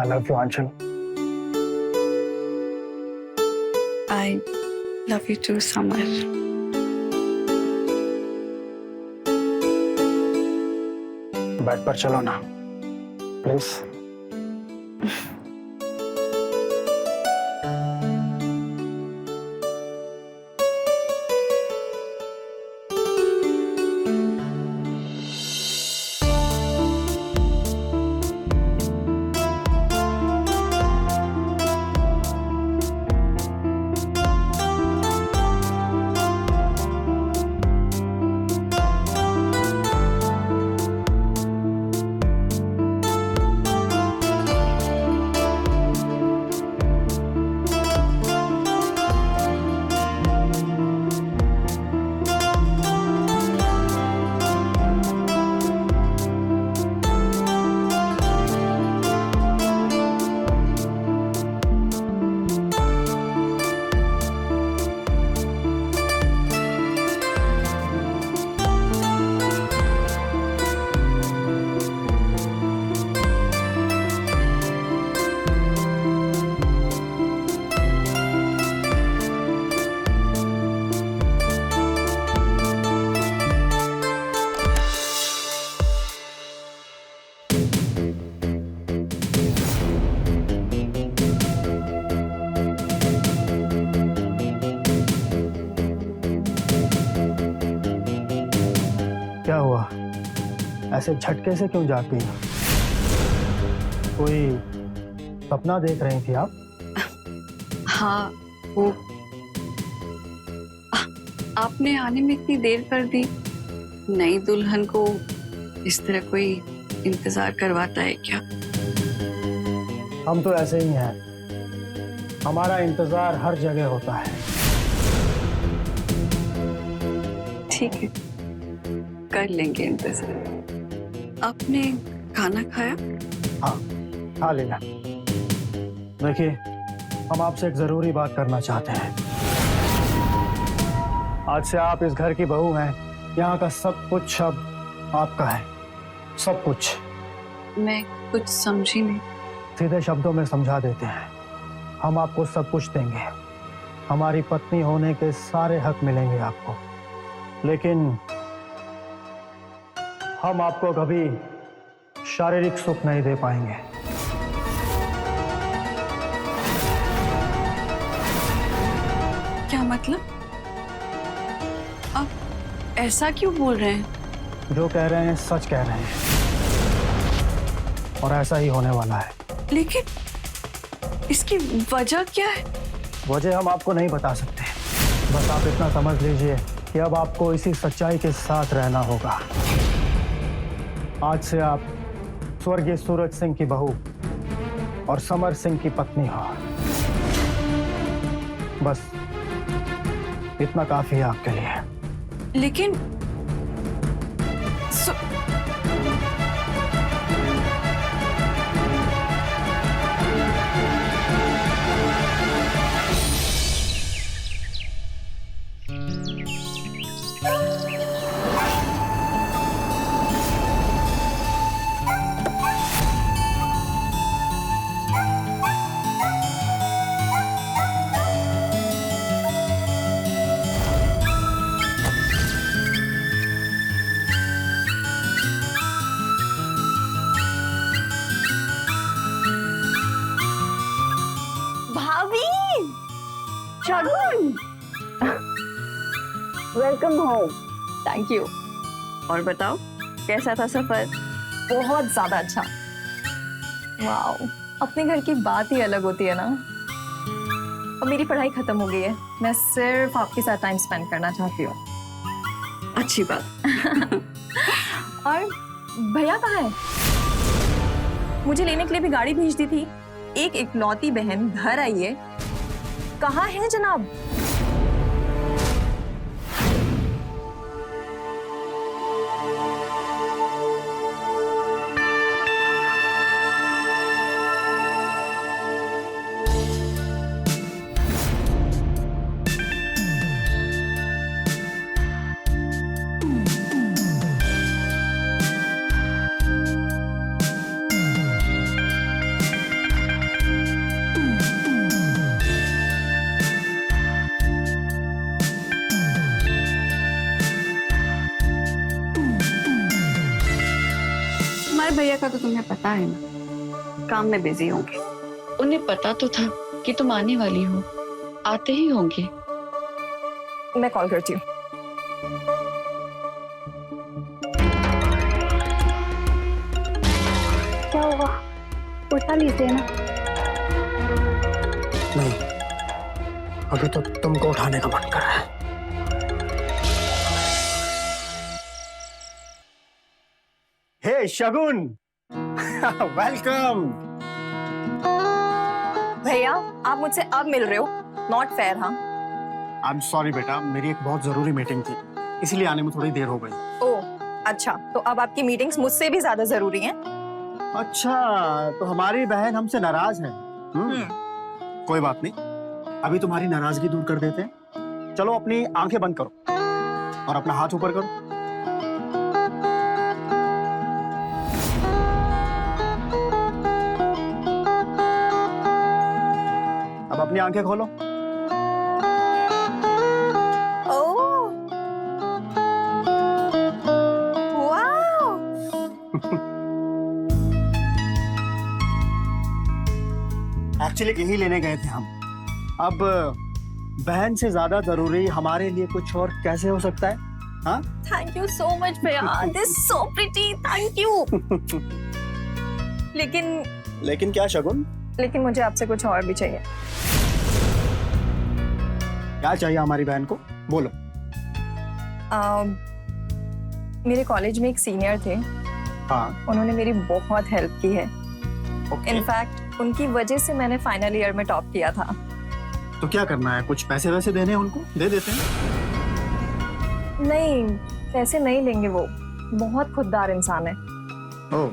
I love you Aanchal. I love you too Samar. Bed पर चलो ना प्लीज। क्या हुआ, ऐसे झटके से क्यों जाग गई? कोई सपना देख रही थी आप? हाँ, वो आपने आने में इतनी देर कर दी। नई दुल्हन को इस तरह कोई इंतजार करवाता है क्या? हम तो ऐसे ही हैं, हमारा इंतजार हर जगह होता है। ठीक है, कर लेंगे इंतजार। आपने खाना खाया? हाँ, खा लेना। देखिए, हम आपसे एक जरूरी बात करना चाहते हैं। आज से आप इस घर की बहू हैं। यहाँ का सब कुछ अब आपका है, सब कुछ। मैं कुछ समझी नहीं। सीधे शब्दों में समझा देते हैं। हम आपको सब कुछ देंगे, हमारी पत्नी होने के सारे हक मिलेंगे आपको, लेकिन हम आपको कभी शारीरिक सुख नहीं दे पाएंगे। क्या मतलब? आप ऐसा क्यों बोल रहे हैं? जो कह रहे हैं सच कह रहे हैं, और ऐसा ही होने वाला है। लेकिन इसकी वजह क्या है? वजह हम आपको नहीं बता सकते, बस आप इतना समझ लीजिए कि अब आपको इसी सच्चाई के साथ रहना होगा। आज से आप स्वर्गीय सूरज सिंह की बहू और समर सिंह की पत्नी हो। बस इतना काफी है आपके लिए। लेकिन शगुन, वेलकम होम। Thank you. और बताओ, कैसा था सफर? बहुत ज्यादा अच्छा। वाओ, अपने घर की बात ही अलग होती है ना। अब मेरी पढ़ाई खत्म हो गई है, मैं सिर्फ आपके साथ टाइम स्पेंड करना चाहती हूँ। अच्छी बात। और भैया कहाँ है? मुझे लेने के लिए भी गाड़ी भेज दी थी। एक इकलौती बहन घर आई है, कहाँ है जनाब? खैर भैया का तो तुम्हें पता है ना, काम में बिजी होंगे। उन्हें पता तो था कि तुम आने वाली हो, आते ही होंगे। मैं कॉल करती हूँ। क्या हुआ, उठा लीजिए ना। नहीं, अभी तो तुमको उठाने का मन कर रहा है। हे शगुन, वेलकम। भैया आप मुझसे अब मिल रहे हो, नॉट फेयर। हाँ आई एम सॉरी बेटा, मेरी एक बहुत जरूरी मीटिंग थी, इसलिए आने में थोड़ी देर हो गई। ओह अच्छा, तो अब आपकी मीटिंग्स मुझसे भी ज्यादा जरूरी हैं। अच्छा, तो हमारी बहन हमसे नाराज है। कोई बात नहीं, अभी तुम्हारी नाराजगी दूर कर देते हैं। चलो अपनी आंखें बंद करो और अपना हाथ ऊपर करो। अब अपनी आंखें खोलो। ओह वाओ, एक्चुअली यही लेने गए थे हम। अब बहन से ज्यादा जरूरी हमारे लिए कुछ और कैसे हो सकता है? हाँ, थैंक यू सो मच भैया, this so pretty, thank you. लेकिन क्या शगुन? लेकिन मुझे आपसे कुछ और भी चाहिए। क्या चाहिए हमारी बहन को? बोलो। मेरे कॉलेज में एक सीनियर थे, हाँ, उन्होंने मेरी बहुत हेल्प की है। ओके। इनफैक्ट उनकी वजह से मैंने फाइनल ईयर में टॉप किया था। तो क्या करना है, कुछ पैसे वैसे देने हैं उनको? दे देते हैं। नहीं, पैसे नहीं लेंगे, वो बहुत खुददार इंसान है। ओह,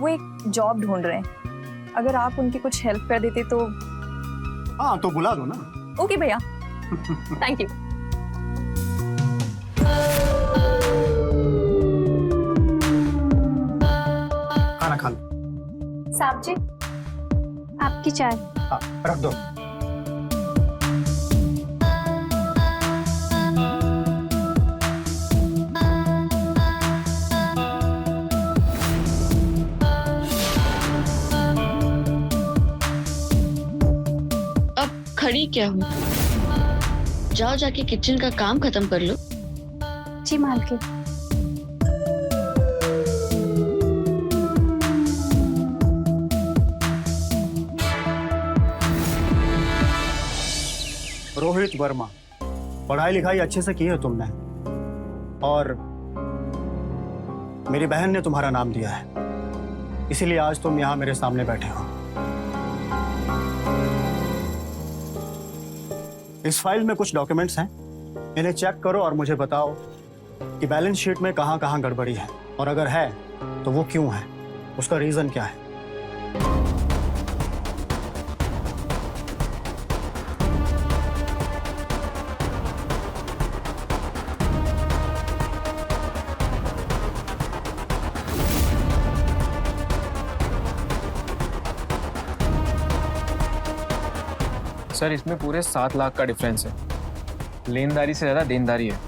वो एक जॉब ढूंढ रहे हैं, अगर आप उनकी कुछ हेल्प कर देते तो। हाँ तो बुला दो ना। ओके भैया, थैंक यू। खाना खा लो। साहब जी, आपकी चाय। हाँ, रख दो। अब खड़ी क्या हूँ, जाओ जाके किचन का काम खत्म कर लो। जी मालकिन। रोहित वर्मा, पढ़ाई लिखाई अच्छे से की है तुमने, और मेरी बहन ने तुम्हारा नाम दिया है, इसीलिए आज तुम यहाँ मेरे सामने बैठे हो। इस फाइल में कुछ डॉक्यूमेंट्स हैं, इन्हें चेक करो और मुझे बताओ कि बैलेंस शीट में कहाँ कहाँ गड़बड़ी है, और अगर है तो वो क्यों है, उसका रीजन क्या है। सर इसमें पूरे 7 लाख का डिफरेंस है। लेनदारी से ज़्यादा देनदारी है।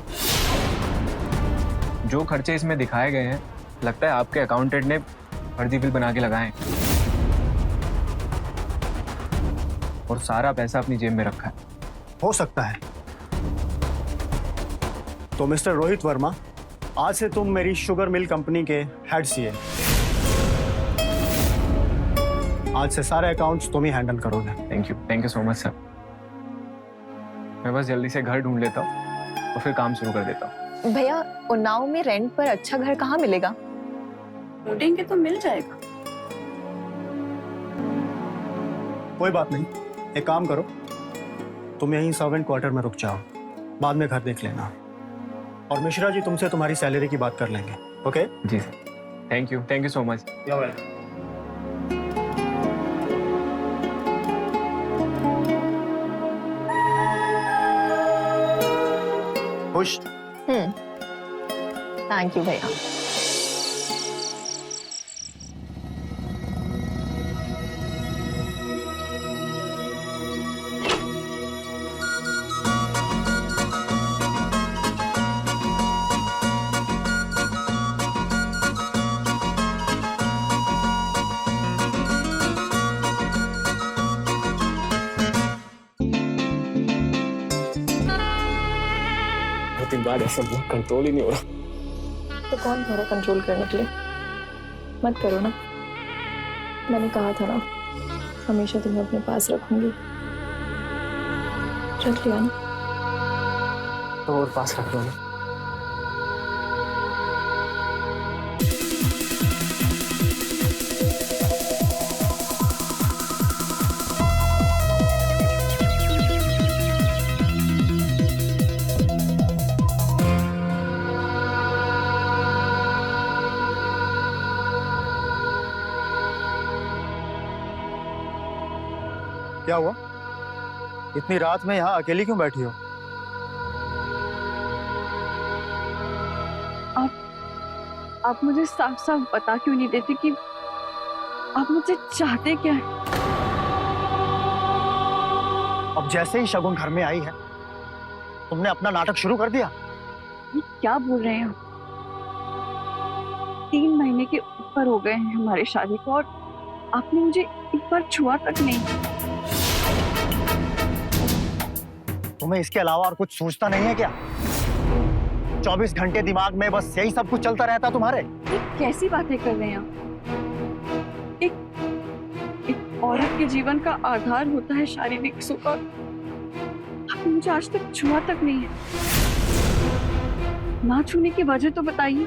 जो खर्चे इसमें दिखाए गए हैं, लगता है आपके अकाउंटेंट ने फर्जी बिल बना के लगाए हैं और सारा पैसा अपनी जेब में रखा है। हो सकता है। तो मिस्टर रोहित वर्मा, आज से तुम मेरी शुगर मिल कंपनी के हेड सीए। आज से सारे अकाउंट्स तुम ही हैंडल करोगे। Thank you so much sir. मैं बस जल्दी से घर ढूंढ लेता हूँ और फिर काम शुरू कर देता हूँ। भैया, उन्नाव में रेंट पर अच्छा घर कहाँ मिलेगा? ढूंढेंगे तो मिल जाएगा। कोई बात नहीं, एक काम करो, तुम यहीं सर्वेंट क्वार्टर में रुक जाओ, बाद में घर देख लेना, और मिश्रा जी तुमसे तुम्हारी सैलरी की बात कर लेंगे। ओके? जी sir, thank you so much. खुश? थैंक यू भैया। बहुत दिन बाद ऐसा मुंह कंट्रोल ही नहीं हो रहा। तो कौन कह रहा कंट्रोल करने के लिए? मत करो ना, मैंने कहा था ना हमेशा तुम्हें अपने पास रखूंगी। रख लिया ना? तो और पास रख लो ना। क्या हुआ? इतनी रात में यहाँ अकेली क्यों बैठी हो? आप मुझे साफ साफ बता क्यों नहीं देते कि आप मुझसे चाहते क्या है? अब जैसे ही शगुन घर में आई है तुमने अपना नाटक शुरू कर दिया। ये क्या बोल रहे हैं आप? 3 महीने के ऊपर हो गए हैं हमारे शादी को और आपने मुझे एक बार छुआ तक नहीं। तुम्हें इसके अलावा और कुछ सोचता नहीं है क्या? 24 घंटे दिमाग में बस यही सब कुछ चलता रहता तुम्हारे। ये कैसी बातें कर रहे हैं आप? एक औरत के जीवन का आधार होता है शारीरिक सुख और आपने मुझे आज तक छुआ तक नहीं है। ना छूने की वजह तो बताइए।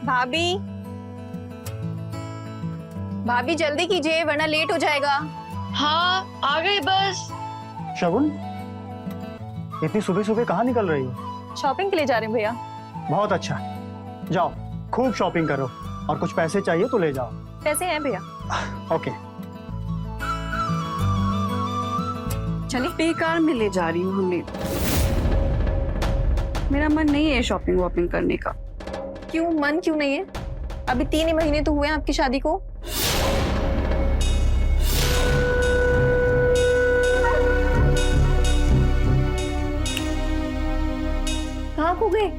भाभी, भाभी जल्दी कीजिए वरना लेट हो जाएगा। हाँ आ गई बस। शगुन, इतनी सुबह सुबह कहाँ निकल रही हो? शॉपिंग के लिए जा रहे हैं भैया। बहुत अच्छा, जाओ खूब शॉपिंग करो और कुछ पैसे चाहिए तो ले जाओ। पैसे हैं भैया। ओके। चलिए बेकार में ले जा रही हूँ हमें। मेरा मन नहीं है शॉपिंग वॉपिंग करने का। क्यों मन क्यों नहीं है? अभी 3 ही महीने तो हुए हैं आपकी शादी को। कहाँ खो गए?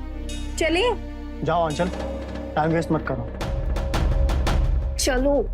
चलिए। जाओ अंचल, टाइम वेस्ट मत करो। चलो।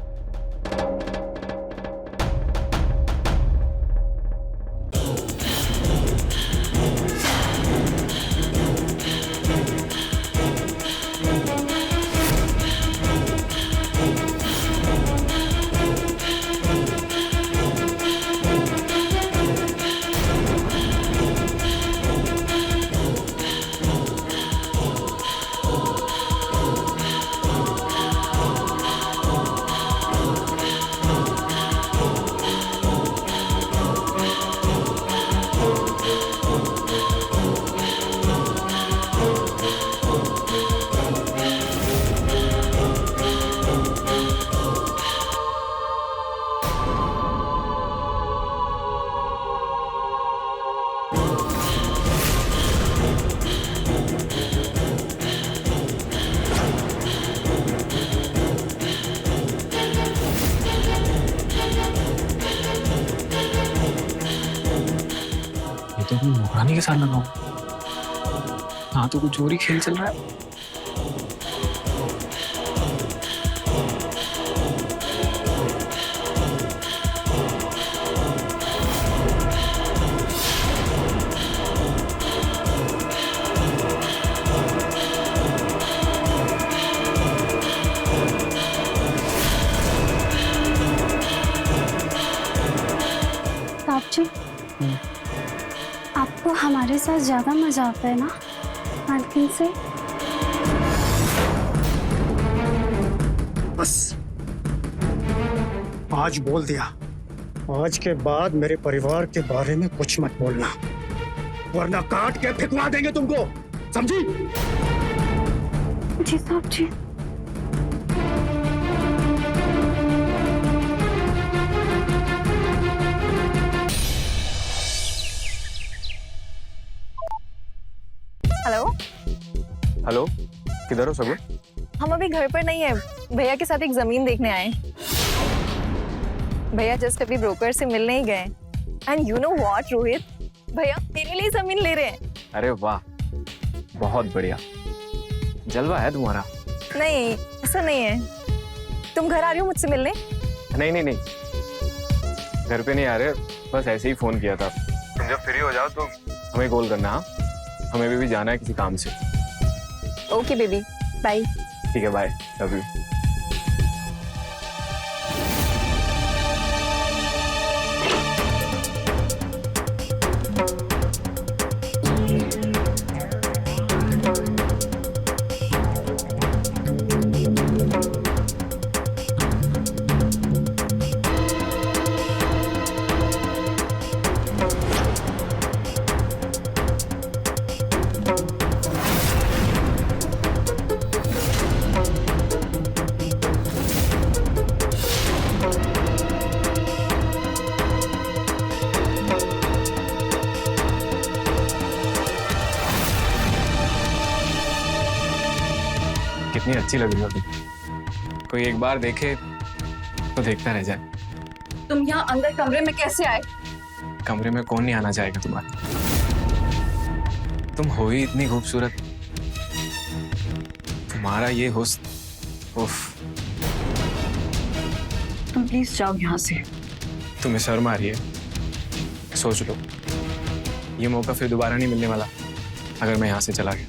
तो अपनी नौकरानी के साथ लगा हूँ। हाँ तो कुछ चोरी खेल चल रहा है। साहब जी, आपको हमारे साथ ज्यादा मजा आता है ना मालकिन से? बस आज बोल दिया, आज के बाद मेरे परिवार के बारे में कुछ मत बोलना वरना काट के फेंकवा देंगे तुमको, समझी? जी साहब जी। हेलो, हेलो, किधर हो सगुन? हम अभी घर पर नहीं है, भैया के साथ एक जमीन देखने आए। भैया जस्ट अभी ब्रोकर से मिलने ही गए। And you know what Rohit, भैया तेरे लिए जमीन ले रहे हैं। अरे वाह, बहुत बढ़िया, जलवा है तुम्हारा। नहीं ऐसा नहीं है, तुम घर आ रही हो मुझसे मिलने? नहीं नहीं नहीं, घर पे नहीं आ रहे, बस ऐसे ही फोन किया था। तुम जब फ्री हो जाओ तो हमें कॉल करना। हाँ, हमें भी जाना है किसी काम से। Okay baby, bye. ठीक है, बाय, लव यू। कितनी अच्छी लग रही हो तुम। कोई एक बार देखे तो देखता रह जाए। तुम यहाँ अंदर कमरे में कैसे आए? कमरे में कौन नहीं आना चाहेगा तुम्हारे? तुम हो ही इतनी खूबसूरत, तुम्हारा ये हुस्न, उफ। तुम प्लीज जाओ यहाँ से। तुम्हें शर्म आ रही है? सोच लो, ये मौका फिर दोबारा नहीं मिलने वाला अगर मैं यहाँ से चला गया।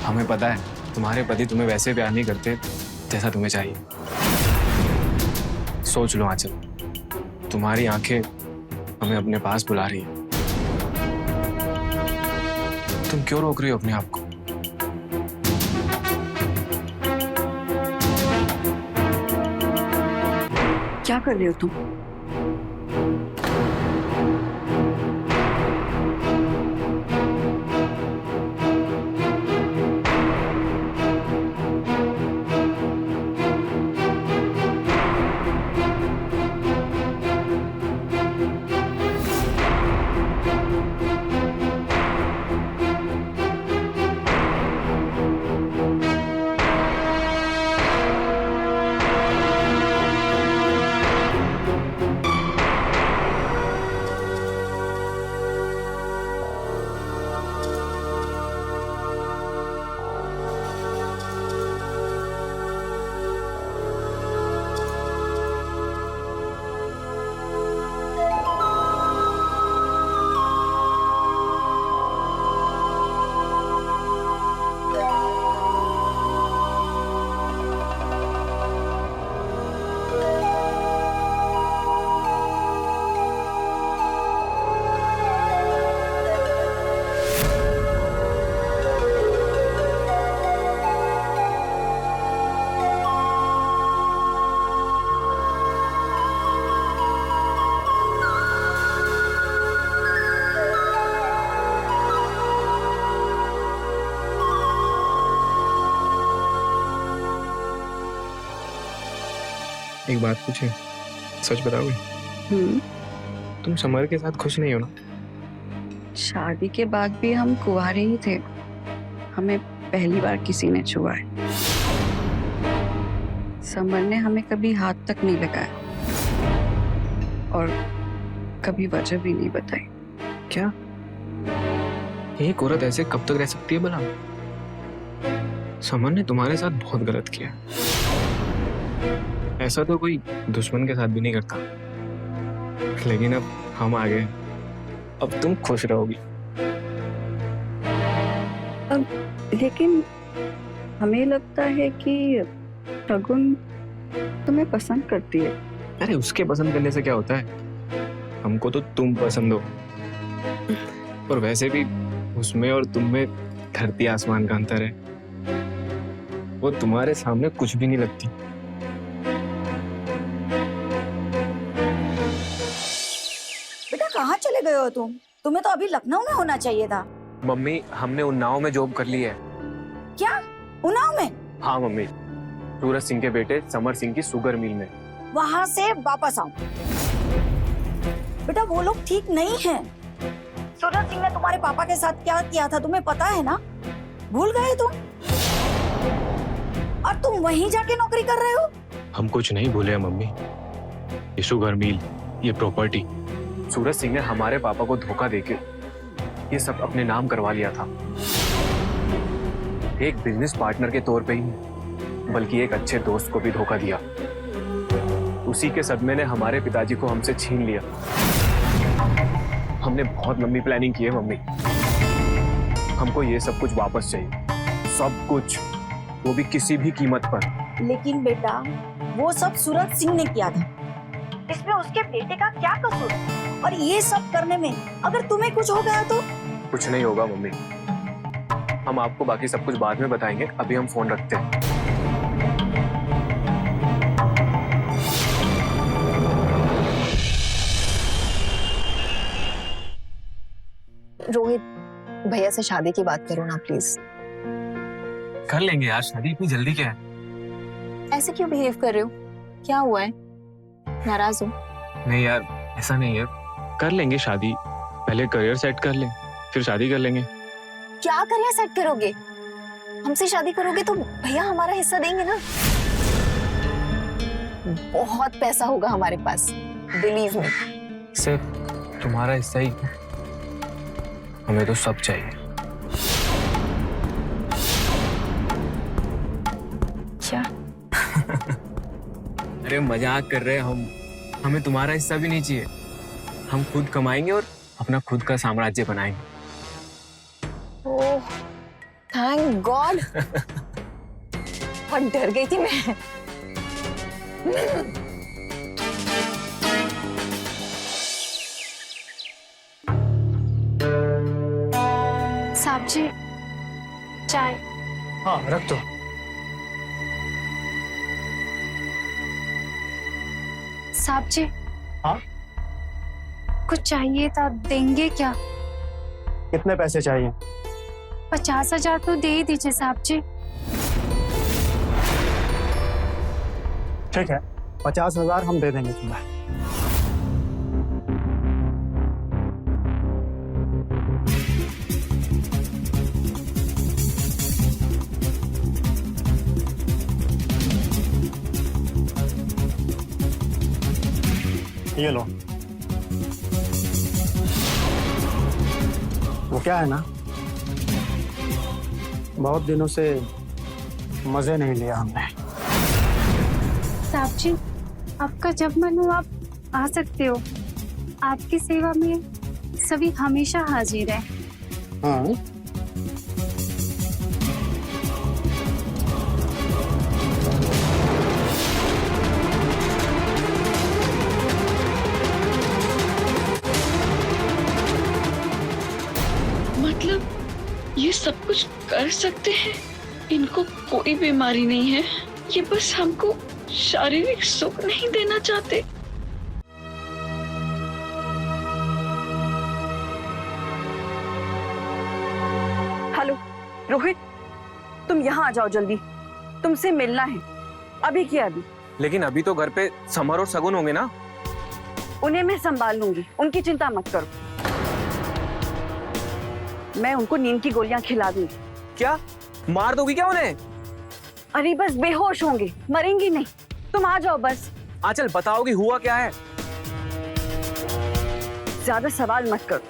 हमें पता है तुम्हारे पति तुम्हें वैसे प्यार नहीं करते जैसा तुम्हें चाहिए। सोच लो आंचल, तुम्हारी आंखें हमें अपने पास बुला रही है। तुम क्यों रोक रही हो अपने आप को? क्या कर रहे हो तुम? एक बात पूछे, सच बताओगे? तुम समर के साथ खुश नहीं हो ना? शादी के बाद भी हम कुंवारे ही थे। हमें पहली बार किसी ने छुआ है। समर ने हमें कभी हाथ तक नहीं लगाया और कभी वजह भी नहीं बताई। क्या एक औरत ऐसे कब तक रह सकती है भला? समर ने तुम्हारे साथ बहुत गलत किया। ऐसा तो कोई दुश्मन के साथ भी नहीं करता। लेकिन अब हम आ गए, अब तुम खुश रहोगी। लेकिन हमें लगता है कि शगुन तुम्हें पसंद करती है। अरे उसके पसंद करने से क्या होता है? हमको तो तुम पसंद हो। और वैसे भी उसमें और तुम में धरती आसमान का अंतर है। वो तुम्हारे सामने कुछ भी नहीं लगती। बेटा कहाँ चले गए हो तुम? तुम्हें तो अभी लखनऊ में होना चाहिए था। मम्मी, हमने उन्नाव में जॉब कर ली है। क्या? उन्नाव में? हाँ मम्मी, सूरज सिंह के बेटे समर सिंह की शुगर मिल में। वहां से वापस आओ। बेटा वो लोग ठीक नहीं हैं। सूरज सिंह ने तुम्हारे पापा के साथ क्या किया था तुम्हें पता है ना? भूल गए तुम? और तुम वहीं जाके नौकरी कर रहे हो? हम कुछ नहीं भूले हैं मम्मी। ये शुगर मिल, ये प्रॉपर्टी, सूरज सिंह ने हमारे पापा को धोखा देके ये सब अपने नाम करवा लिया था। एक बिजनेस पार्टनर के तौर पे ही नहीं, बल्कि एक अच्छे दोस्त को भी धोखा दिया। उसी के सदमे ने हमारे पिताजी को हमसे छीन लिया। हमने बहुत लंबी प्लानिंग की है मम्मी। हमको ये सब कुछ वापस चाहिए, सब कुछ, वो भी किसी भी कीमत पर। लेकिन बेटा वो सब सूरज सिंह ने किया था, इसमें उसके बेटे का क्या कसूर? और ये सब करने में अगर तुम्हें कुछ हो गया तो? कुछ नहीं होगा मम्मी, हम आपको बाकी सब कुछ बाद में बताएंगे। अभी हम फोन रखते हैं। रोहित, भैया से शादी की बात करो ना प्लीज। कर लेंगे यार शादी, इतनी जल्दी क्या है? ऐसे क्यों बिहेव कर रहे हो? क्या हुआ है? नाराज हो? नहीं यार, ऐसा नहीं है, कर लेंगे शादी। पहले करियर सेट कर ले, फिर शादी कर लेंगे। क्या करियर सेट करोगे? हमसे शादी करोगे तो भैया हमारा हिस्सा देंगे ना। बहुत पैसा होगा हमारे पास, बिलीव मी। सिर्फ तुम्हारा हिस्सा ही, हमें तो सब चाहिए। क्या? अरे मजाक कर रहे हैं हम, हमें तुम्हारा हिस्सा भी नहीं चाहिए। हम खुद कमाएंगे और अपना खुद का साम्राज्य बनाएंगे। ओह, थैंक गॉड। बहुत डर गई थी मैं। साहब जी, चाय। हाँ रख दो। साहब जी। हाँ? कुछ चाहिए था, देंगे क्या? कितने पैसे चाहिए? 50,000 तो दे ही दीजिए साहब जी। ठीक है, 50,000 हम दे देंगे तुम्हें। ये लो। वो क्या है ना, बहुत दिनों से मजे नहीं लिया हमने। साहब जी, आपका जब मन हो आप आ सकते हो। आपकी सेवा में सभी हमेशा हाजिर है। हाँ मतलब ये सब कुछ कर सकते हैं? इनको कोई बीमारी नहीं है, ये बस हमको शारीरिक सुख नहीं देना चाहते। हेलो रोहित, तुम यहाँ आ जाओ जल्दी, तुमसे मिलना है अभी के अभी। लेकिन अभी तो घर पे समर और सगुन होंगे ना। उन्हें मैं संभाल लूंगी, उनकी चिंता मत करो। मैं उनको नींद की गोलियां खिला दूंगी। क्या मार दोगी क्या उन्हें? अरे बस बेहोश होंगे, मरेंगी नहीं। तुम आ जाओ बस। आंचल बताओगी हुआ क्या है? ज्यादा सवाल मत करो,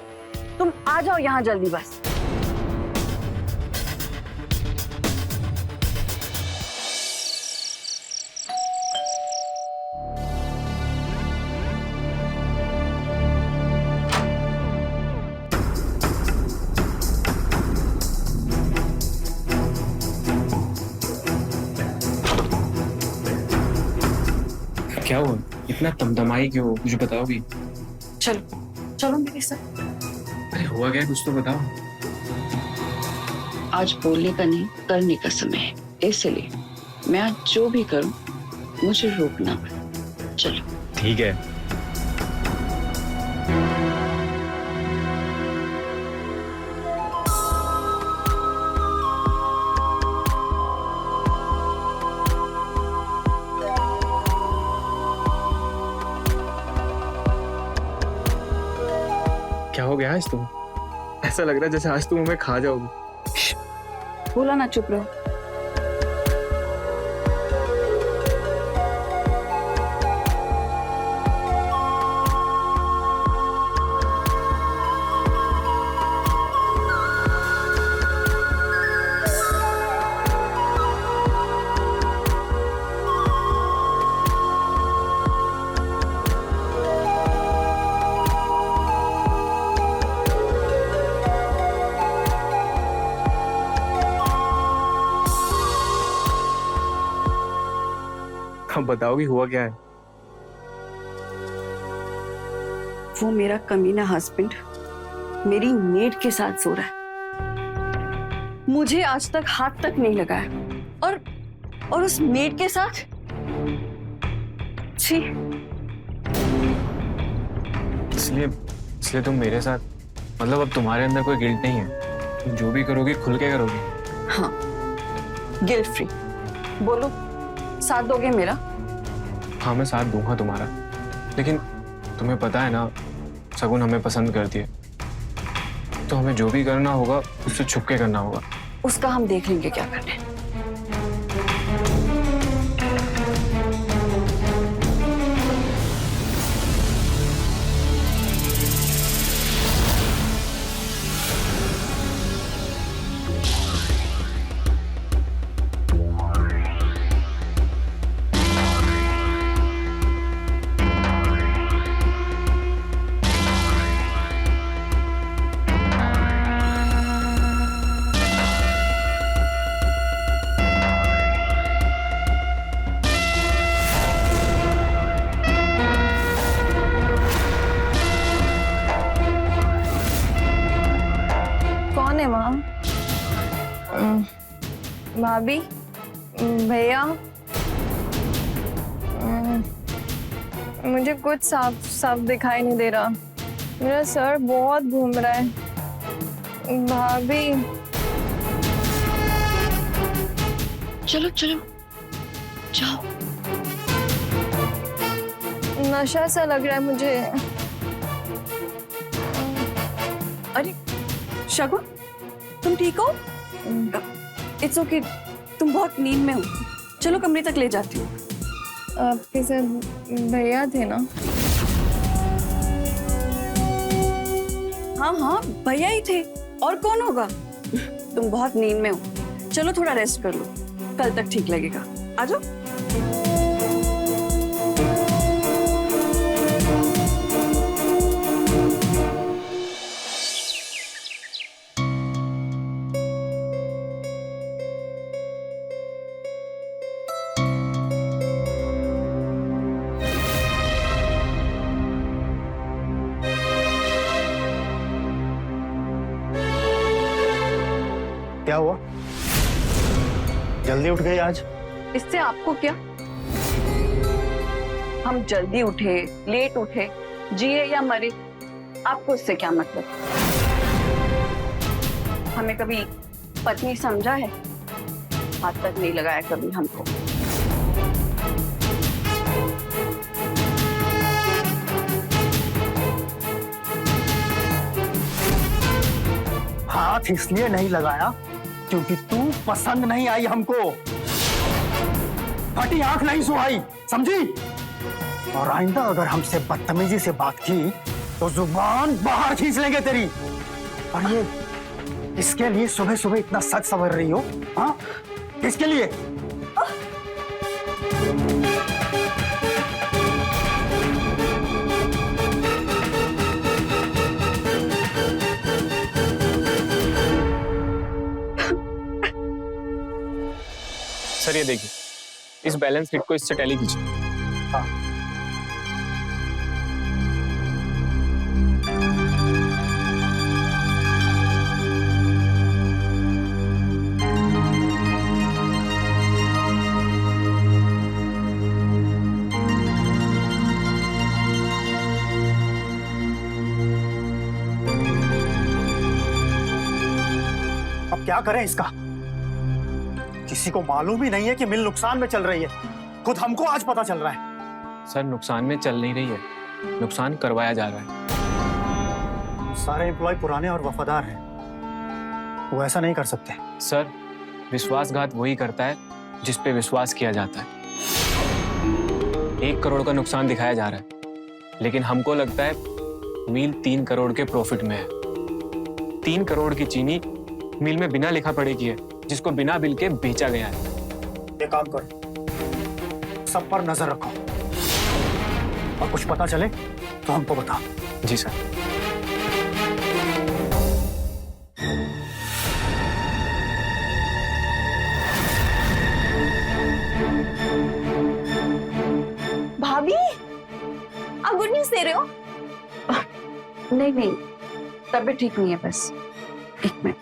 तुम आ जाओ यहाँ जल्दी बस। क्या हुआ? इतना तमतमाई क्यों? मुझे बताओगी? चलो चलो मेरे साथ। अरे हुआ क्या, कुछ तो बताओ। आज बोलने का नहीं, करने का समय है, इसलिए मैं आज जो भी करूं मुझे रोकना मत। चलो। ठीक है। आज तुम? ऐसा लग रहा है जैसे आज तुम हमें खा जाओगी। बोला ना चुप रहो। अब बताओगी हुआ क्या है? वो मेरा कमीना हस्बैंड मेरी मेड के साथ सो रहा है। मुझे आज तक हाथ तक नहीं लगाया और उस मेड के साथ। छी। इसलिए तुम मेरे साथ, मतलब अब तुम्हारे अंदर कोई गिल्ट नहीं है? तुम जो भी करोगी खुल के करोगी? हाँ, गिल्ट फ्री। बोलो, साथ दोगे मेरा? हाँ, मैं साथ दूंगा तुम्हारा, लेकिन तुम्हें पता है ना शगुन हमें पसंद करती है, तो हमें जो भी करना होगा उससे छुप के करना होगा। उसका हम देख लेंगे क्या करना है। कौन है वहाँ? भाभी, भैया, मुझे कुछ साफ साफ दिखाई नहीं दे रहा। मेरा सर बहुत घूम रहा है। भाभी, चलो चलो जाओ। नशा सा लग रहा है मुझे। अरे शगुन, तुम ठीक हो? इट्स ओके, तुम बहुत नींद में हो। चलो कमरे तक ले जाती हूँ। आपके साथ भैया थे ना? हाँ हाँ, भैया ही थे, और कौन होगा? तुम बहुत नींद में हो, चलो थोड़ा रेस्ट कर लो, कल तक ठीक लगेगा। आ जाओ। क्या हुआ? जल्दी उठ गई आज? इससे आपको क्या? हम जल्दी उठे, लेट उठे, जिए या मरे, आपको इससे क्या मतलब? हमें कभी पत्नी समझा है? हाथ तक नहीं लगाया कभी हमको। हाथ इसलिए नहीं लगाया क्योंकि तू पसंद नहीं आई हमको। फटी आंख नहीं सुहाई, समझी? और आइंदा अगर हमसे बदतमीजी से बात की तो जुबान बाहर खींच लेंगे तेरी। और ये इसके लिए सुबह सुबह इतना सच सवर रही हो? हाँ, किसके लिए? सर ये देखिए, इस बैलेंस शीट को इससे टैली कीजिए। हाँ। अब क्या करें इसका? किसी को मालूम ही नहीं है कि मिल नुकसान में चल रही है, खुद हमको आज पता चल रहा है। सर नुकसान में चल नहीं रही है, नुकसान करवाया जा रहा है। सारे एम्प्लॉय पुराने और वफादार हैं, वो ऐसा नहीं कर सकते। सर, विश्वासघात वही करता है जिस पे विश्वास किया जाता है। 1 करोड़ का नुकसान दिखाया जा रहा है, लेकिन हमको लगता है मील 3 करोड़ के प्रॉफिट में है। 3 करोड़ की चीनी मील में बिना लिखा पढ़े की है, जिसको बिना बिल के बेचा गया है। ये काम करो, सब पर नजर रखो, और कुछ पता चले तो हमको बता। जी सर। भाभी, आप गुड न्यूज दे रहे हो? नहीं नहीं, तबीयत ठीक नहीं है, बस 1 मिनट।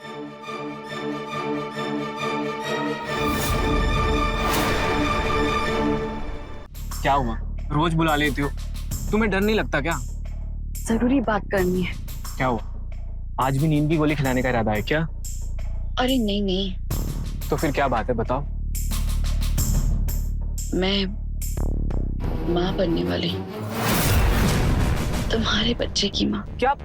क्या हुआ? रोज बुला लेती हो, तुम्हें डर नहीं लगता क्या? जरूरी बात करनी है। क्या हुआ? आज भी नींद की गोली खिलाने का इरादा है क्या? अरे नहीं नहीं, तो फिर क्या बात है, बताओ। मैं माँ बनने वाली हूँ, तुम्हारे बच्चे की माँ। क्या?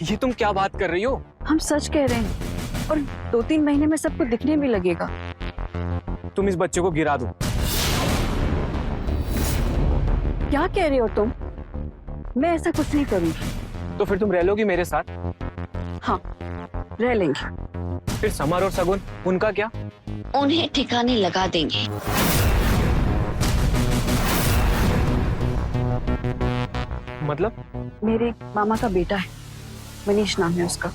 ये तुम क्या बात कर रही हो? हम सच कह रहे हैं, और 2-3 महीने में सबको दिखने भी लगेगा। तुम इस बच्चे को गिरा दो। क्या कह रहे हो तुम? मैं ऐसा कुछ नहीं करूंगी। तो फिर तुम रह लोगी मेरे साथ? हाँ, रह लेंगे। फिर समर और सगुन, उनका क्या? उन्हें ठिकाने लगा देंगे। मतलब? मेरे मामा का बेटा है, मनीष नाम है उसका,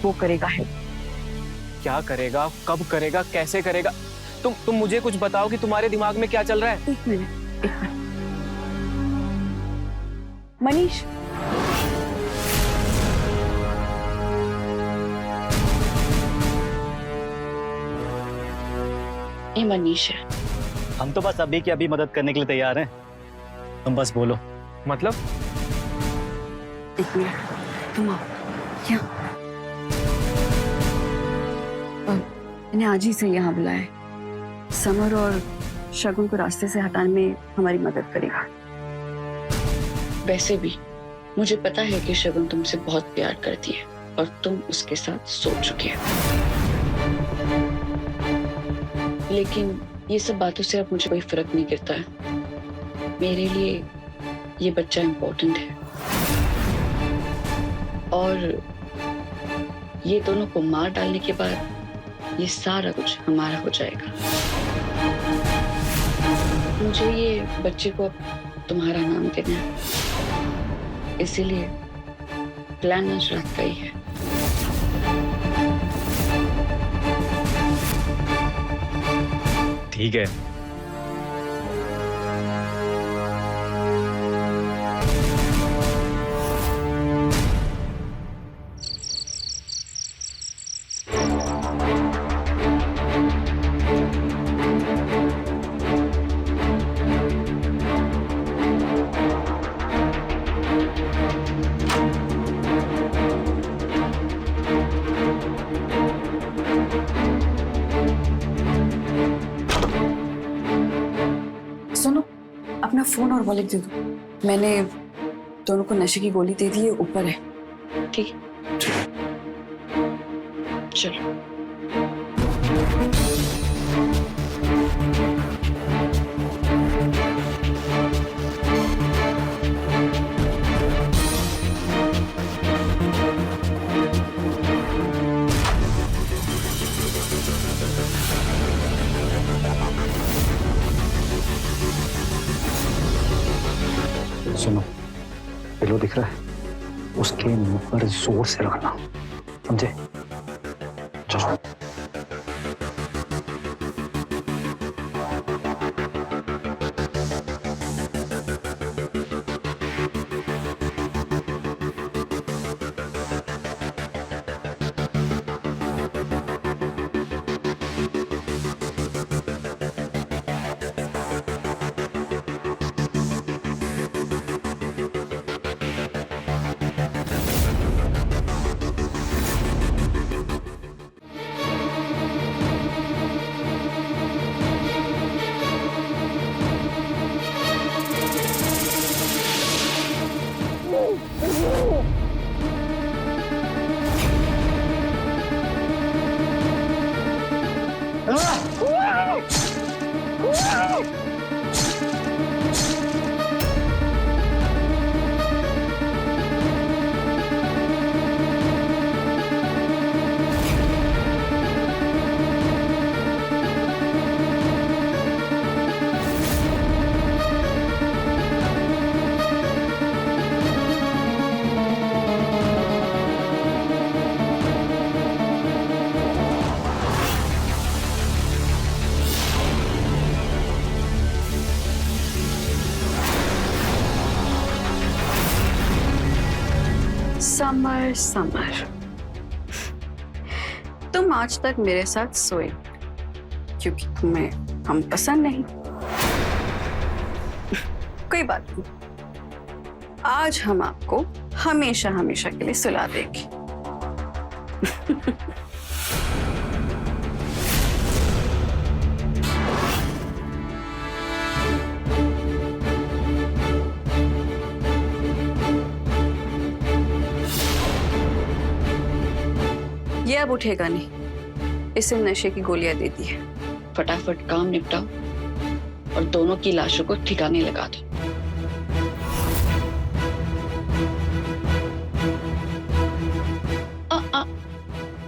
वो करेगा हेल्प। क्या करेगा, कब करेगा, कैसे करेगा? तुम मुझे कुछ बताओ कि तुम्हारे दिमाग में क्या चल रहा है। 1 मिनट, 1 मिनट। मनीष, ये मनीष है। हम तो बस अभी की अभी मदद करने के लिए तैयार हैं, तुम बस बोलो। मतलब? 1 मिनट, तुम आओ। क्या? मैंने आज ही से यहाँ बुलाया है। समर और शगुन को रास्ते से हटाने में हमारी मदद करेगा। वैसे भी मुझे पता है कि शगुन तुमसे बहुत प्यार करती है और तुम उसके साथ सो चुके हो, लेकिन ये सब बातों से अब मुझे कोई फर्क नहीं गिरता है। मेरे लिए ये बच्चा इम्पोर्टेंट है, और ये दोनों को मार डालने के बाद ये सारा कुछ हमारा हो जाएगा। मुझे ये बच्चे को अब तुम्हारा नाम देना है, इसीलिए प्लान आज रात का ही है। ठीक है, सुनो, अपना फोन और वॉलेट दे दो। मैंने दोनों को नशे की गोली दे दी है, ऊपर है। ठीक है, चलो। सुनो, पिलो दिख रहा है, उसके मुंह पर जोर से रखना, समझे? चलो। समर समर, तुम आज तक मेरे साथ सोए क्योंकि तुम्हें हम पसंद नहीं। कोई बात नहीं, आज हम आपको हमेशा हमेशा के लिए सुला देंगे। ये अब उठेगा नहीं, इसे नशे की गोलियां दे दी है। फटाफट काम निपटाओ और दोनों की लाशों को ठिकाने लगा दो।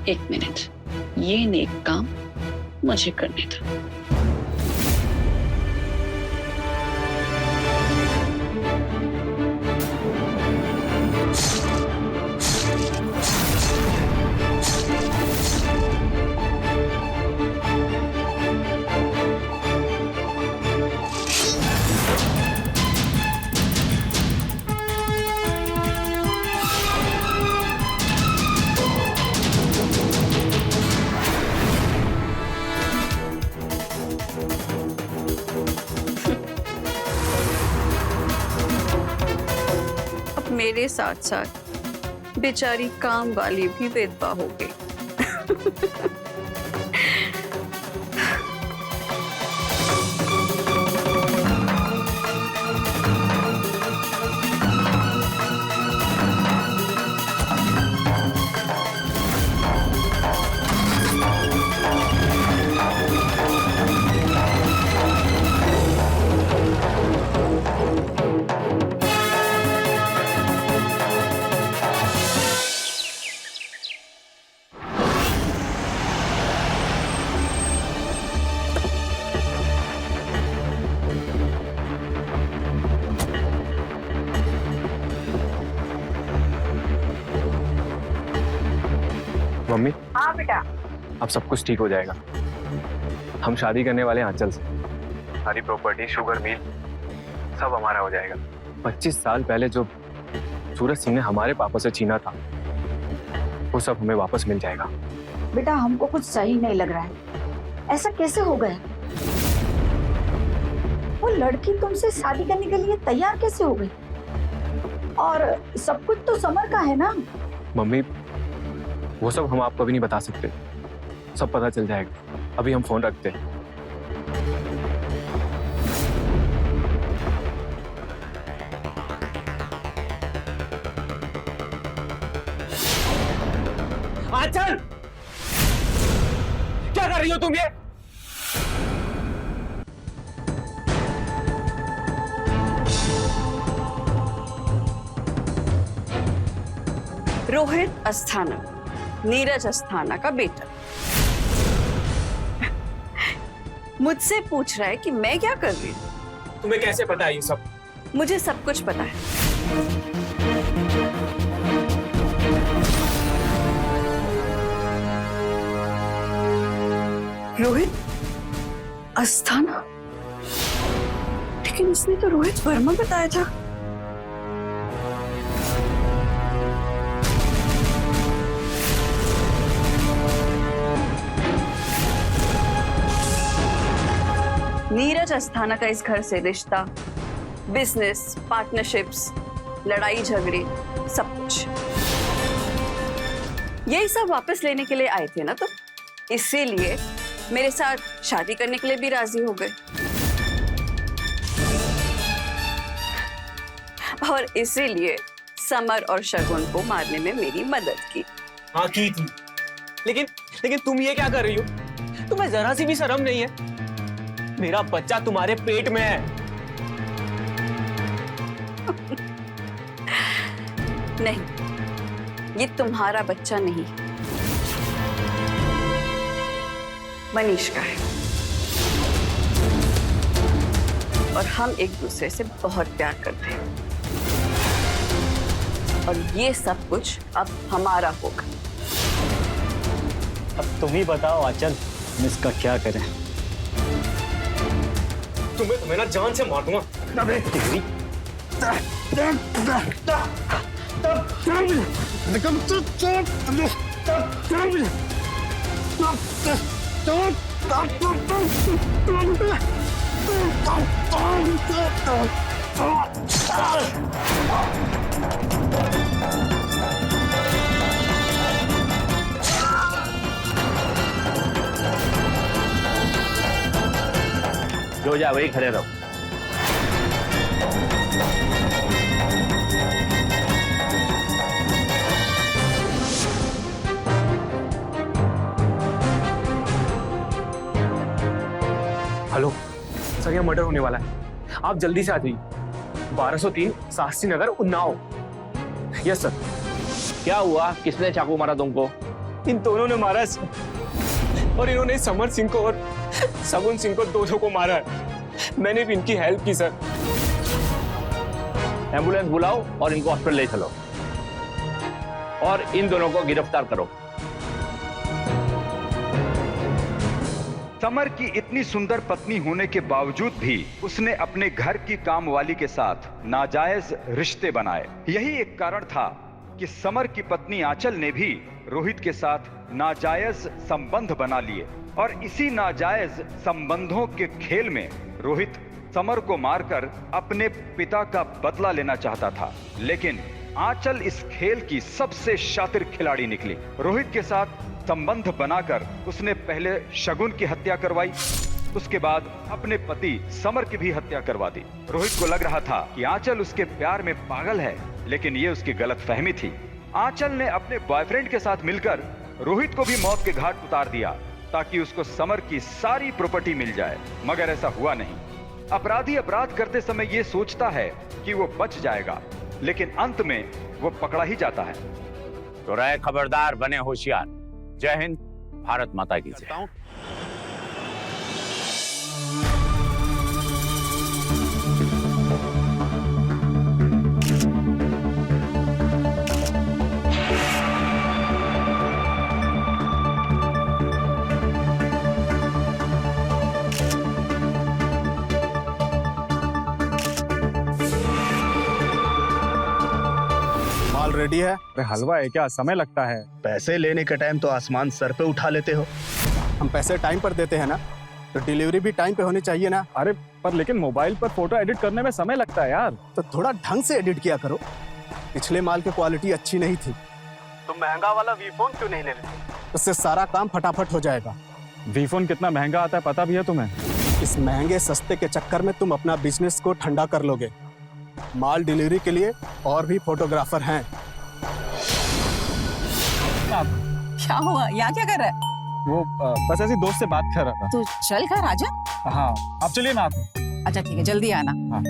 एक मिनट, ये नेक काम मुझे करने दो। मेरे साथ साथ बेचारी काम वाली भी विधवा हो गई। मम्मी, हाँ बेटा। अब सब कुछ ठीक हो जाएगा। हम शादी करने वाले हैं आंचल से। सारी प्रॉपर्टी, शुगर मिल सब हमारा हो जाएगा। 25 साल पहले जो सूरज सिंह ने हमारे पापा से छीना था वो सब हमें वापस मिल जाएगा। बेटा हमको कुछ सही नहीं लग रहा है, ऐसा कैसे हो गया? वो लड़की तुमसे शादी करने के लिए तैयार कैसे हो गई? और सब कुछ तो समर का है ना? मम्मी, वो सब हम आपको अभी नहीं बता सकते, सब पता चल जाएगा। अभी हम फोन रखते हैं। आंचल, क्या कर रही हो तुम ये? रोहित अस्थाना, नीरज अस्थाना का बेटा, मुझसे पूछ रहा है कि मैं क्या कर रही हूँ। तुम्हें कैसे पता है ये सब? मुझे सब कुछ पता है। रोहित अस्थाना, लेकिन इसने तो रोहित वर्मा बताया था। नीरज अस्थाना का इस घर से रिश्ता, बिजनेस, पार्टनरशिप्स, लड़ाई झगड़े, सब कुछ यही सब वापस लेने के लिए आए थे ना तुम, इसीलिए मेरे साथ शादी करने के लिए भी राजी हो गए और इसीलिए समर और शगुन को मारने में मेरी मदद की। हाँ की थी, लेकिन तुम ये क्या कर रही हो? तुम्हें जरा सी भी शर्म नहीं है? मेरा बच्चा तुम्हारे पेट में है। नहीं, ये तुम्हारा बच्चा नहीं, मनीष का है और हम एक दूसरे से बहुत प्यार करते हैं और ये सब कुछ अब हमारा होगा। अब तुम ही बताओ आंचल, हम इसका क्या करें? तुम्हें ना जान से मार दूंगा। जो जाए वही खड़े रहो। हेलो सर, यहाँ मर्डर होने वाला है, आप जल्दी से आ जाइए। 1203 शास्त्री नगर, उन्नाव। Yes sir. क्या हुआ? किसने चाकू मारा तुमको? इन दोनों ने मारा है सर, और इन्होंने समर सिंह को और सगुन सिंह को, दोनों को मारा है। मैंने भी इनकी हेल्प की सर। एम्बुलेंस बुलाओ और इनको हॉस्पिटल ले चलो, और इन दोनों को गिरफ्तार करो। समर की इतनी सुंदर पत्नी होने के बावजूद भी उसने अपने घर की कामवाली के साथ नाजायज रिश्ते बनाए। यही एक कारण था कि समर की पत्नी आंचल ने भी रोहित के साथ नाजायज संबंध बना लिए, और इसी नाजायज संबंधों के खेल में रोहित समर को मारकर अपने पिता का बदला लेना चाहता था। लेकिन आंचल इस खेल की सबसे शातिर खिलाड़ी निकली। रोहित के साथ संबंध बनाकर उसने पहले शगुन की हत्या करवाई, उसके बाद अपने पति समर की भी हत्या करवा दी। रोहित को लग रहा था कि आंचल उसके प्यार में पागल है, लेकिन ये उसकी गलतफहमी थी। आंचल ने अपने बॉयफ्रेंड के साथ मिलकर रोहित को भी मौत के घाट उतार दिया, ताकि उसको समर की सारी प्रॉपर्टी मिल जाए। मगर ऐसा हुआ नहीं। अपराधी अपराध करते समय ये सोचता है कि वो बच जाएगा, लेकिन अंत में वो पकड़ा ही जाता है। तो रहे खबरदार, बने होशियार। जय हिंद, भारत माता की जय। माल रेडी है? अरे हलवा है क्या, समय लगता है। पैसे लेने के टाइम तो आसमान सर पे उठा लेते हो। हम पैसे टाइम पर देते हैं ना, तो डिलीवरी भी टाइम पे होनी चाहिए ना। अरे पर लेकिन मोबाइल पर फोटो एडिट करने में समय लगता है यार। तो थोड़ा ढंग से एडिट किया करो। पिछले माल की क्वालिटी अच्छी नहीं थी, तो महंगा वाला वी फोन क्यों नहीं ले लेते? उससे सारा काम फटाफट हो जाएगा। वी फोन कितना महंगा आता है पता भी है तुम्हें? इस महंगे सस्ते के चक्कर में तुम अपना बिजनेस को ठंडा कर लोगे। माल डिलीवरी के लिए और भी फोटोग्राफर हैं। क्या हुआ? यहाँ क्या कर रहा है? वो बस ऐसी दोस्त से बात कर रहा था। तू चल कर आजा। हाँ आप चलिए ना आप। अच्छा ठीक है, जल्दी आना। हाँ।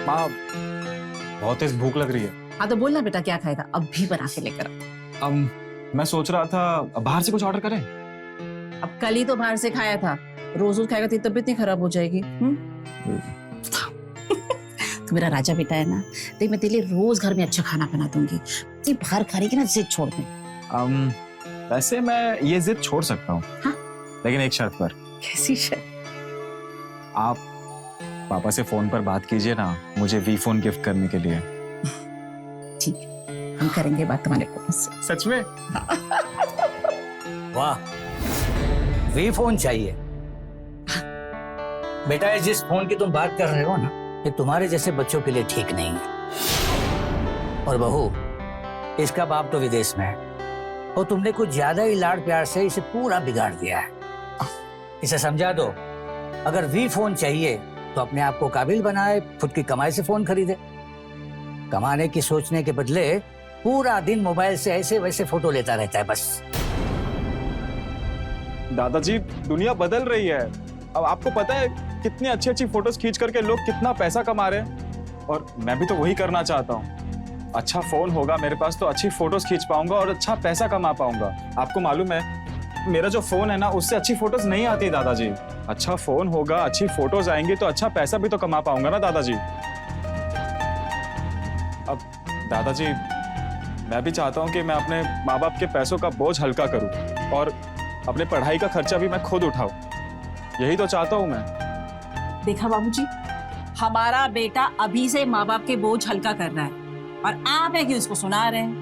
माँ बहुत तेज भूख लग रही है। हाँ तो बोलना बेटा, क्या खाएगा? अब भी बना के लेकर आ। मैं सोच रहा था बाहर से कुछ ऑर्डर करें। अब कल ही तो बाहर से खाया था, रोज रोज खाएगा तो तबीयत नहीं खराब हो जाएगी। तू मेरा राजा बेटा है ना, देख मैं तेरे लिए रोज घर में अच्छा खाना बना दूंगी। तू बाहर खाने की ना जिद छोड़ दे। वैसे मैं ये जिद छोड़ सकता हूँ। हाँ? लेकिन एक शर्त पर। कैसी शर्त? आप पापा से फोन पर बात कीजिए ना, मुझे वी फोन गिफ्ट करने के लिए। ठीक है, हम करेंगे बात तुम्हारे फोन से। सच में? वाह, वी फोन चाहिए बेटा। ये जिस फोन की तुम बात कर रहे हो ना, ये तुम्हारे जैसे बच्चों के लिए ठीक नहीं है। और बहू, इसका बाप तो विदेश में है, और तुमने कुछ ज्यादा ही लाड़ प्यार से इसे पूरा बिगाड़ दिया है। इसे समझा दो, अगर वी फोन चाहिए तो अपने आप को काबिल बनाए, खुद की कमाई से फोन खरीदे। कमाने की सोचने के बदले पूरा दिन मोबाइल से ऐसे वैसे फोटो लेता रहता है बस। दादाजी, दुनिया बदल रही है। अब आपको पता है कितनी अच्छी अच्छी फोटोज खींच करके लोग कितना पैसा कमा रहे हैं, और मैं भी तो वही करना चाहता हूँ। अच्छा फोन होगा मेरे पास तो अच्छी फोटोज खींच पाऊंगा और अच्छा पैसा कमा पाऊंगा। आपको मालूम है मेरा जो फोन है ना, उससे अच्छी फोटोज नहीं आती दादाजी। अच्छा फोन होगा, अच्छी फोटोज आएंगी तो अच्छा पैसा भी तो कमा पाऊंगा ना दादाजी। अब दादाजी मैं भी चाहता हूँ कि मैं अपने माँ बाप के पैसों का बोझ हल्का करूँ और अपने पढ़ाई का खर्चा भी मैं खुद उठाऊँ। यही तो चाहता हूँ मैं। देखा बाबूजी, हमारा बेटा अभी से माँ बाप के बोझ हल्का कर रहा है और आप है कि उसको सुना रहे हैं।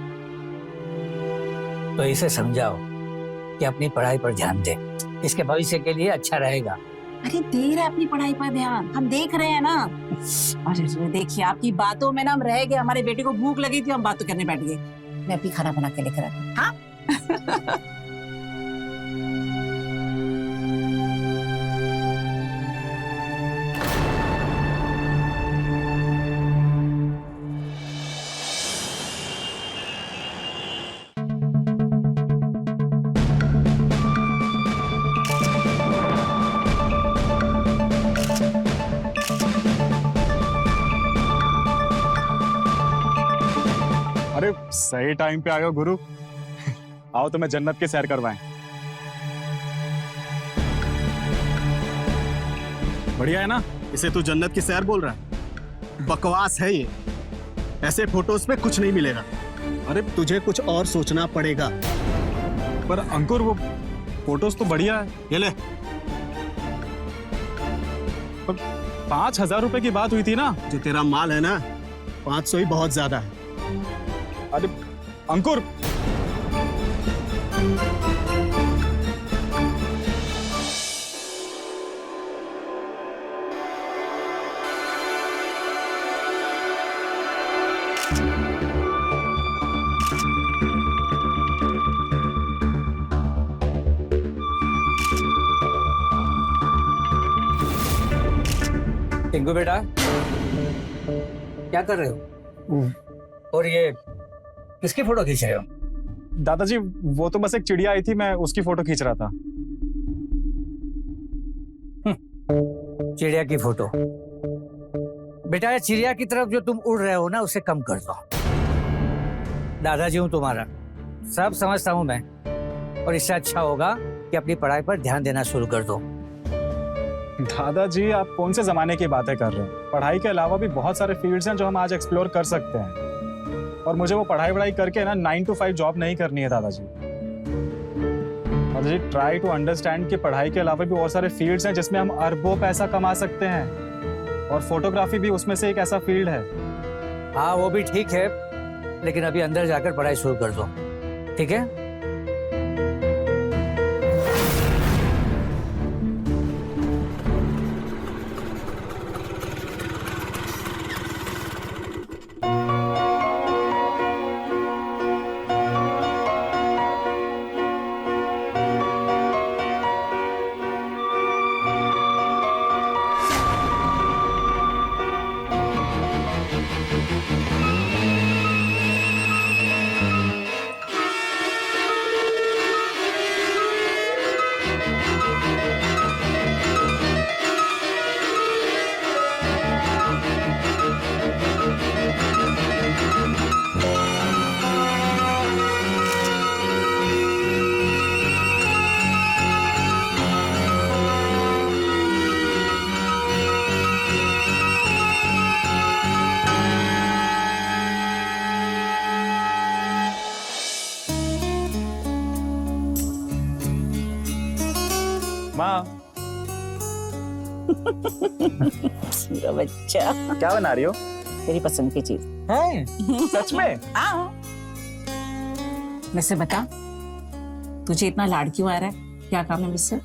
तो इसे समझाओ कि अपनी पढ़ाई पर ध्यान दे, इसके भविष्य के लिए अच्छा रहेगा। अरे दे रहे अपनी पढ़ाई पर ध्यान, हम देख रहे हैं ना। अरे देखिए, आपकी बातों में ना हम रह गए, हमारे बेटे को भूख लगी थी, हम बातें करने बैठ गए। मैं अभी खाना बना के लेकर आती हूँ। हाँ अरे सही टाइम पे आए हो गुरु। आओ तुम्हें जन्नत की सैर करवाएं। बढ़िया है ना? इसे तू जन्नत की सैर बोल रहा है? बकवास है ये। ऐसे फोटोज पे कुछ नहीं मिलेगा। अरे तुझे कुछ और सोचना पड़ेगा। पर अंकुर, वो फोटोज तो बढ़िया है। ये ले। 5,000 रुपए की बात हुई थी ना? जो तेरा माल है ना, 500 ही बहुत ज्यादा है। अरे अंकुर, टिंकू बेटा, क्या कर रहे हो? और ये किसकी फोटो खींच रहे हो? दादाजी वो तो बस एक चिड़िया आई थी, मैं उसकी फोटो खींच रहा था। चिड़िया की फोटो? बेटा, ये चिड़िया की तरफ जो तुम उड़ रहे हो ना, उसे कम कर दो। दादाजी हूं तुम्हारा, सब समझता हूं मैं, और इससे अच्छा होगा कि अपनी पढ़ाई पर ध्यान देना शुरू कर दो। दादाजी, आप कौन से जमाने की बातें कर रहे हैं? पढ़ाई के अलावा भी बहुत सारे फील्ड्स हैं जो हम आज एक्सप्लोर कर सकते हैं, और मुझे वो पढ़ाई करके ना 9 to 5 जॉब नहीं करनी है दादाजी। दादाजी, ट्राई टू अंडरस्टैंड कि पढ़ाई के अलावा भी और सारे फील्ड्स हैं जिसमें हम अरबों पैसा कमा सकते हैं, और फोटोग्राफी भी उसमें से एक ऐसा फील्ड है। हाँ, वो भी ठीक है, लेकिन अभी अंदर जाकर पढ़ाई शुरू कर दो, ठीक है? माँ, मेरा बच्चा, क्या बना रही हो? तेरी पसंद की चीज है? सच में? हाँ। वैसे बता, तुझे इतना लाड क्यों आ रहा है? क्या काम है मुझसे?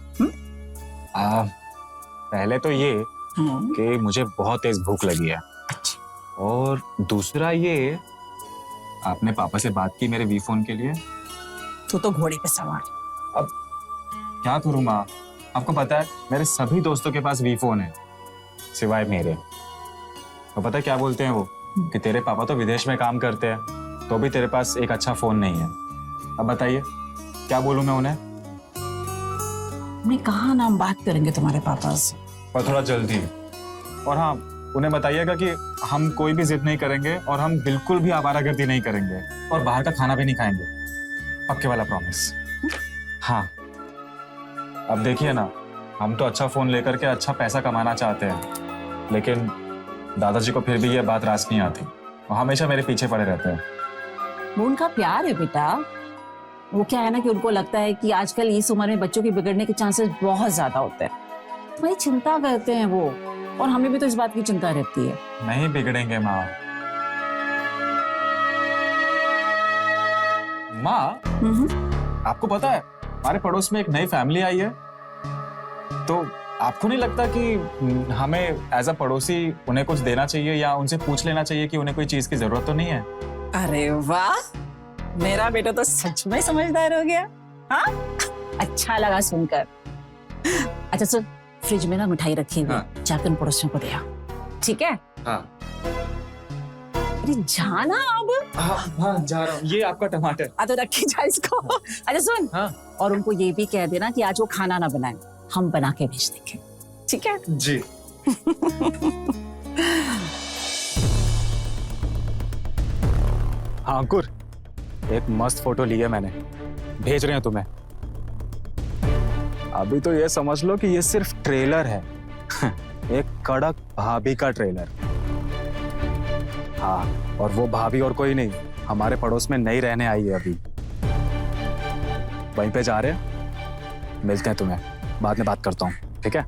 पहले तो ये कि मुझे बहुत तेज भूख लगी है, और दूसरा ये, आपने पापा से बात की मेरे वी फोन के लिए? तू तो घोड़े पे सवार। अब क्या करूं माँ, आपको पता है मेरे सभी दोस्तों के पास वी फोन है सिवाय मेरे। तो पता है क्या बोलते हैं वो, कि तेरे पापा तो विदेश में काम करते हैं, तो भी तेरे पास एक अच्छा फोन नहीं है। अब बताइए क्या बोलूं मैं उन्हें? मैं कहा ना हम बात करेंगे तुम्हारे पापा से, पर थोड़ा जल्दी। और हाँ, उन्हें बताइएगा कि हम कोई भी जिद नहीं करेंगे, और हम बिल्कुल भी आवारागर्दी नहीं करेंगे, और बाहर का खाना भी नहीं खाएंगे, पक्के वाला प्रॉमिस। हाँ, अब देखिए ना, हम तो अच्छा फोन लेकर के अच्छा पैसा कमाना चाहते हैं, लेकिन दादाजी को फिर भी ये बात रास नहीं आती, वो हमेशा मेरे पीछे पड़े रहते हैं। वो उनका प्यार है बेटा। वो क्या है ना कि उनको लगता है कि आजकल इस उम्र में बच्चों के बिगड़ने के चांसेस बहुत ज्यादा होते हैं, वही चिंता करते हैं वो। और हमें भी तो इस बात की चिंता रहती है। नहीं बिगड़ेंगे माँ। माँ, आपको पता है हमारे पड़ोस में एक नई फैमिली आई है, तो आपको नहीं लगता कि हमें एज अ पड़ोसी उन्हें कुछ देना चाहिए या उनसे पूछ लेना चाहिए कि उन्हें कोई चीज की जरूरत तो नहीं है? अरे वाह, मेरा बेटा तो सच में समझदार हो गया। हाँ, अच्छा लगा सुनकर। अच्छा सुन, फ्रिज में ना मिठाई रखी हुई, हाँ। जाकर उन पड़ोसियों को दे आओ, ठीक है? हाँ अरे जाना अब। हाँ जा रहा हूँ। ये आपका टमाटर। तो रखी जाए इसको। अच्छा सुन, हाँ। और उनको ये भी कह देना कि आज वो खाना ना बनाए, हम बना के भेज देंगे, ठीक है? जी। हाँ अंकुर, एक मस्त फोटो ली है मैंने, भेज रहे हैं तुम्हें। अभी तो ये समझ लो कि ये सिर्फ ट्रेलर है। एक कड़क भाभी का ट्रेलर। हाँ, और वो भाभी और कोई नहीं, हमारे पड़ोस में नई रहने आई है अभी। वहीं पे जा रहे हैं, मिलते हैं तुम्हें, बाद में बात करता हूँ, ठीक है?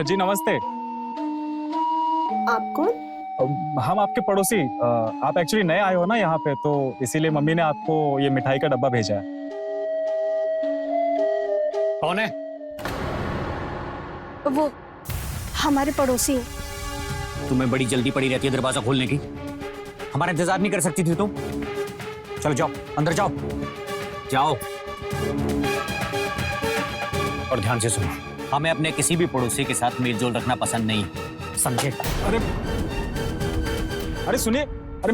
जी नमस्ते। आप कौन? हम आपके पड़ोसी। आप एक्चुअली नए आए हो ना यहाँ पे, तो इसीलिए मम्मी ने आपको ये मिठाई का डब्बा भेजा है। कौन है? वो हमारे पड़ोसी हैं। तुम्हें बड़ी जल्दी पड़ी रहती है दरवाजा खोलने की, हमारा इंतजार नहीं कर सकती थी तुम? चलो जाओ, अंदर जाओ, जाओ। और ध्यान से सुनो, हमें अपने किसी भी पड़ोसी के साथ मेलजोल रखना पसंद नहीं, समझे? अरे सुनिए, अरे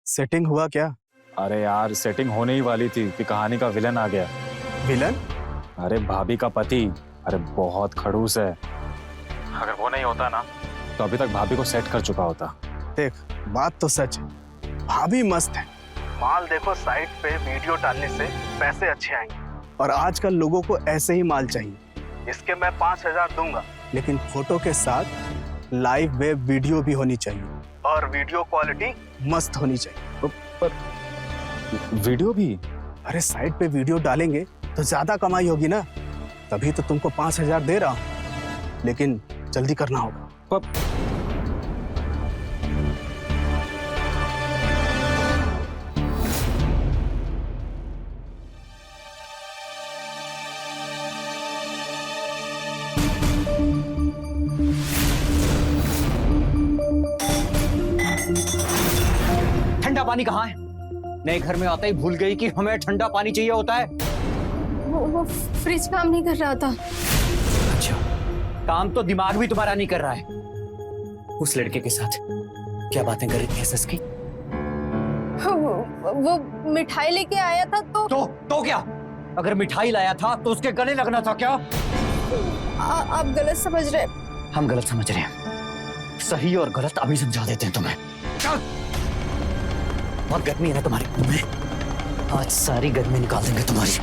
सेटिंग हुआ क्या? अरे यार, सेटिंग होने ही वाली थी कि कहानी का विलन आ गया। विलन? अरे भाभी का पति, अरे बहुत खड़ूस है। अगर वो नहीं होता ना, तो अभी तक भाभी को सेट कर चुका होता। देख, बात तो सच है, भाभी मस्त है। माल देखो, साइट पे वीडियो डालने से पैसे अच्छे आएंगे, और आजकल लोगों को ऐसे ही माल चाहिए। इसके मैं 5,000 दूंगा, लेकिन फोटो के साथ लाइव वेब वीडियो भी होनी चाहिए, और वीडियो क्वालिटी मस्त होनी चाहिए। पर वीडियो भी? अरे साइट पे वीडियो डालेंगे तो ज्यादा कमाई होगी ना, तभी तो तुमको 5,000 दे रहा हूं, लेकिन जल्दी करना होगा। ठंडा पानी कहाँ है? नए घर में आता ही भूल गई कि हमें ठंडा पानी चाहिए होता है। वो फ्रिज काम नहीं कर रहा था। अच्छा, काम तो दिमाग भी तुम्हारा नहीं कर रहा है। उस लड़के के साथ क्या बातें कर रही थी सस की? वो मिठाई लेके आया था तो क्या? अगर मिठाई लाया था तो उसके गले लगना था क्या? आप गलत समझ रहे। हम गलत समझ रहे हैं। सही और गलत अभी समझा देते हैं तुम्हें। चल। बहुत गर्मी है ना तुम्हारे मुंह में, आज सारी गर्मी निकाल देंगे तुम्हारी।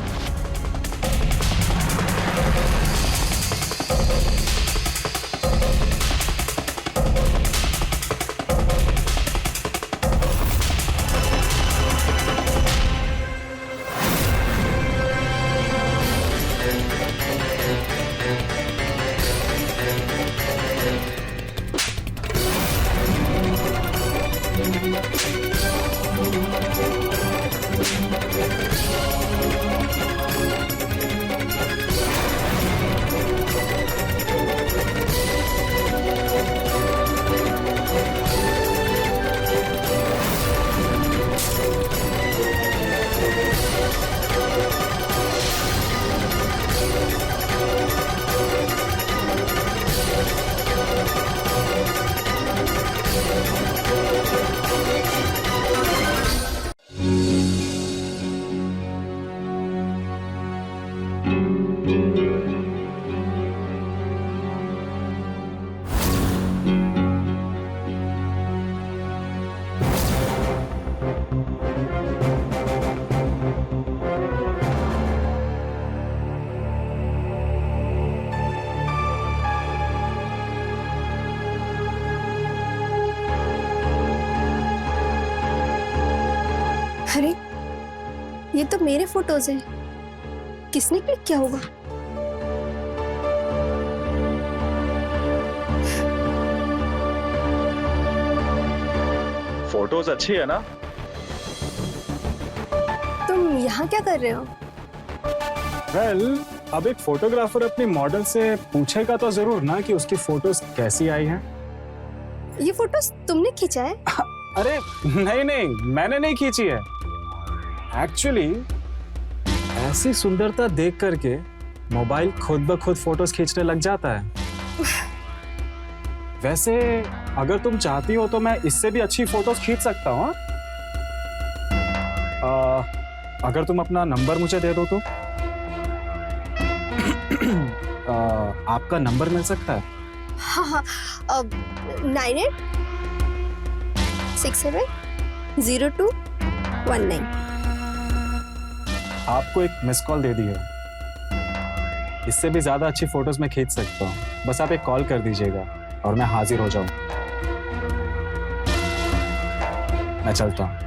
ये तो मेरे फोटोज हैं। किसने क्लिक किया होगा? फोटोज अच्छी है ना? तुम यहाँ क्या कर रहे हो? वेल, अब एक फोटोग्राफर अपनी मॉडल से पूछेगा तो जरूर ना कि उसकी फोटोज कैसी आई हैं। ये फोटोज तुमने खींचा है? अरे नहीं नहीं, मैंने नहीं खींची है। एक्चुअली ऐसी सुंदरता देख करके मोबाइल खुद ब खुद फोटोज खींचने लग जाता है। वैसे अगर तुम चाहती हो तो मैं इससे भी अच्छी फोटोज खींच सकता हूँ। अगर तुम अपना नंबर मुझे दे दो तो आपका नंबर मिल सकता है? हाँ, 98670219। आपको एक मिस कॉल दे दी है। इससे भी ज्यादा अच्छी फोटोज मैं खींच सकता हूँ। बस आप एक कॉल कर दीजिएगा और मैं हाजिर हो जाऊं। मैं चलता हूँ।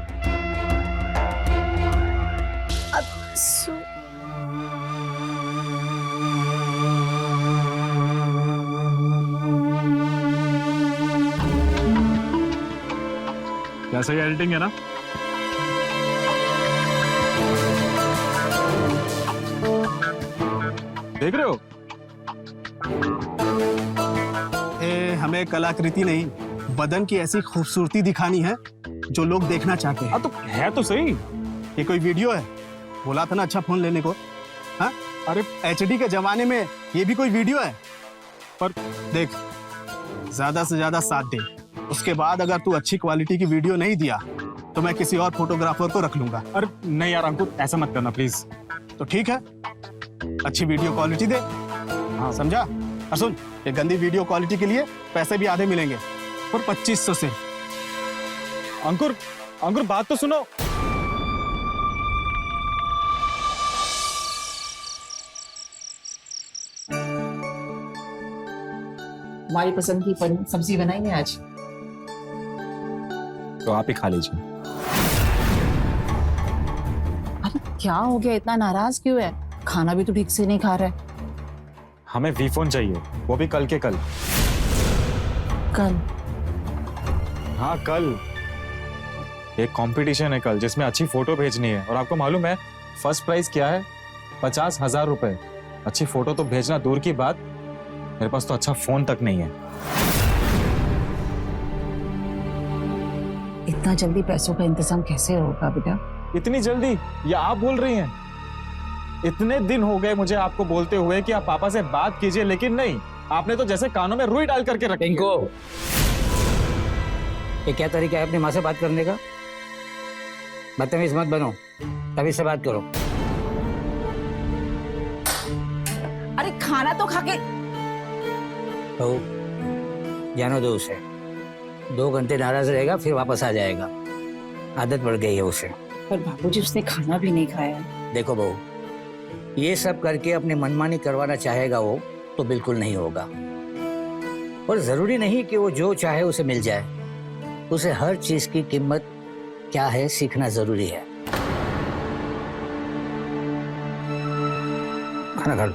क्या सही एडिटिंग है ना? देख रहे हो? हमें कलाकृति नहीं, बदन की ऐसी खूबसूरती दिखानी है जो लोग देखना चाहते हैं। तो है तो सही। ये कोई वीडियो है? बोला था ना अच्छा फोन लेने को। हाँ, अरे HD के जमाने में ये भी कोई वीडियो है? पर देख, ज्यादा से ज्यादा 7 दिन, उसके बाद अगर तू अच्छी क्वालिटी की वीडियो नहीं दिया तो मैं किसी और फोटोग्राफर को रख लूंगा। अरे नहीं यार अंकुर, ऐसा मत करना प्लीज। तो ठीक है, अच्छी वीडियो क्वालिटी दे। हाँ समझा? और सुन, ये गंदी वीडियो क्वालिटी के लिए पैसे भी आधे मिलेंगे, पर 2500 से। अंकुर बात तो सुनो। हमारी पसंद की सब्जी बनाएंगे आज। तो आप ही खा लीजिए। अरे क्या हो गया, इतना नाराज क्यों है? खाना भी तो ठीक से नहीं खा रहा है। हमें वी फोन चाहिए, वो भी कल के कल। कल? हाँ कल। एक कंपटीशन है कल जिसमें अच्छी फोटो भेजनी है, और आपको मालूम है फर्स्ट प्राइज क्या है? 50,000 रुपए। अच्छी फोटो तो भेजना दूर की बात, मेरे पास तो अच्छा फोन तक नहीं है। इतना जल्दी पैसों का इंतजाम कैसे होगा बेटा? इतनी जल्दी? या आप बोल रही हैं? इतने दिन हो गए मुझे आपको बोलते हुए कि आप पापा से बात कीजिए, लेकिन नहीं, आपने तो जैसे कानों में रुई डाल करके रखी। इनको ये क्या तरीका है अपनी माँ से बात करने का? बदतमीज मत बनो, तभी से बात करो। अरे खाना तो खा के। तो जानो दो उसे, 2 घंटे नाराज रहेगा फिर वापस आ जाएगा। आदत पड़ गई है उसे। पर बाबूजी उसने खाना भी नहीं खाया। देखो बहू, ये सब करके अपनी मनमानी करवाना चाहेगा वो तो बिल्कुल नहीं होगा। और जरूरी नहीं कि वो जो चाहे उसे मिल जाए। उसे हर चीज की कीमत क्या है सीखना जरूरी है। खाना खा लो।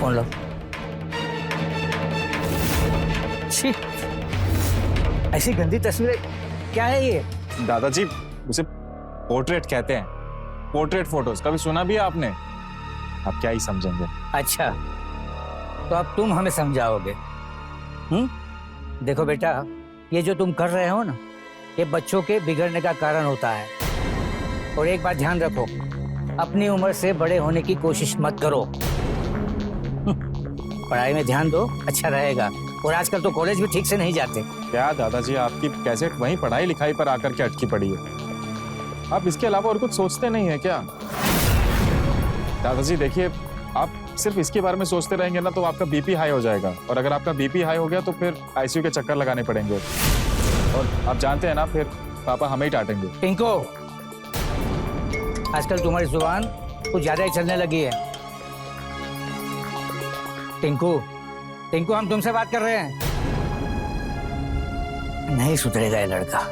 फोन लो। छी, ऐसी गंदी तस्वीरें, क्या है ये? दादाजी, उसे पोर्ट्रेट कहते हैं। पोर्ट्रेट फोटोज कभी सुना भी है आपने? आप क्या ही समझेंगे। अच्छा, तो अब तुम हमें समझाओगे। देखो बेटा, ये जो तुम कर रहे हो ना, ये बच्चों के बिगड़ने का कारण होता है। और एक बात ध्यान रखो, अपनी उम्र से बड़े होने की कोशिश मत करो। पढ़ाई में ध्यान दो, अच्छा रहेगा। और आजकल तो कॉलेज भी ठीक से नहीं जाते। क्या दादाजी, आपकी कैसेट वहीं पढ़ाई लिखाई पर आकर के अटकी पड़ी है। आप इसके अलावा और कुछ सोचते नहीं है क्या? दादाजी देखिए, आप सिर्फ इसके बारे में सोचते रहेंगे ना तो आपका बीपी हाई हो जाएगा, और अगर आपका बीपी हाई हो गया तो फिर आईसीयू के चक्कर लगाने पड़ेंगे, और आप जानते हैं ना फिर पापा हमें ही डांटेंगे। टिंको, आजकल तुम्हारी जुबान कुछ ज्यादा ही चलने लगी है। टिंकू, टिंकू, हम तुमसे बात कर रहे हैं। नहीं सुधरेगा ये लड़का।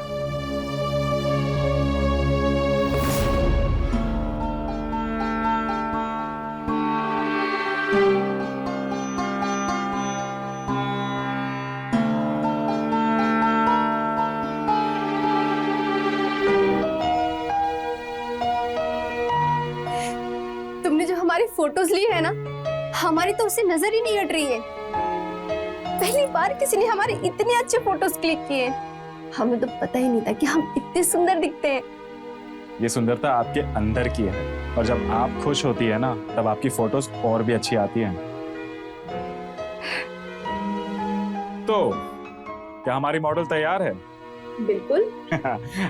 तुमने जो हमारी फोटोज ली है ना, हमारी तो उससे नजर ही नहीं हट रही है। पहली बार किसी ने हमारे इतने अच्छे फोटोज क्लिक किए। हमें तो पता ही नहीं था कि हम इतने सुंदर दिखते हैं। ये सुंदरता आपके अंदर की है, और जब आप खुश होती है ना तब आपकी फोटोज और भी अच्छी आती हैं। तो क्या हमारी मॉडल तैयार है? बिल्कुल।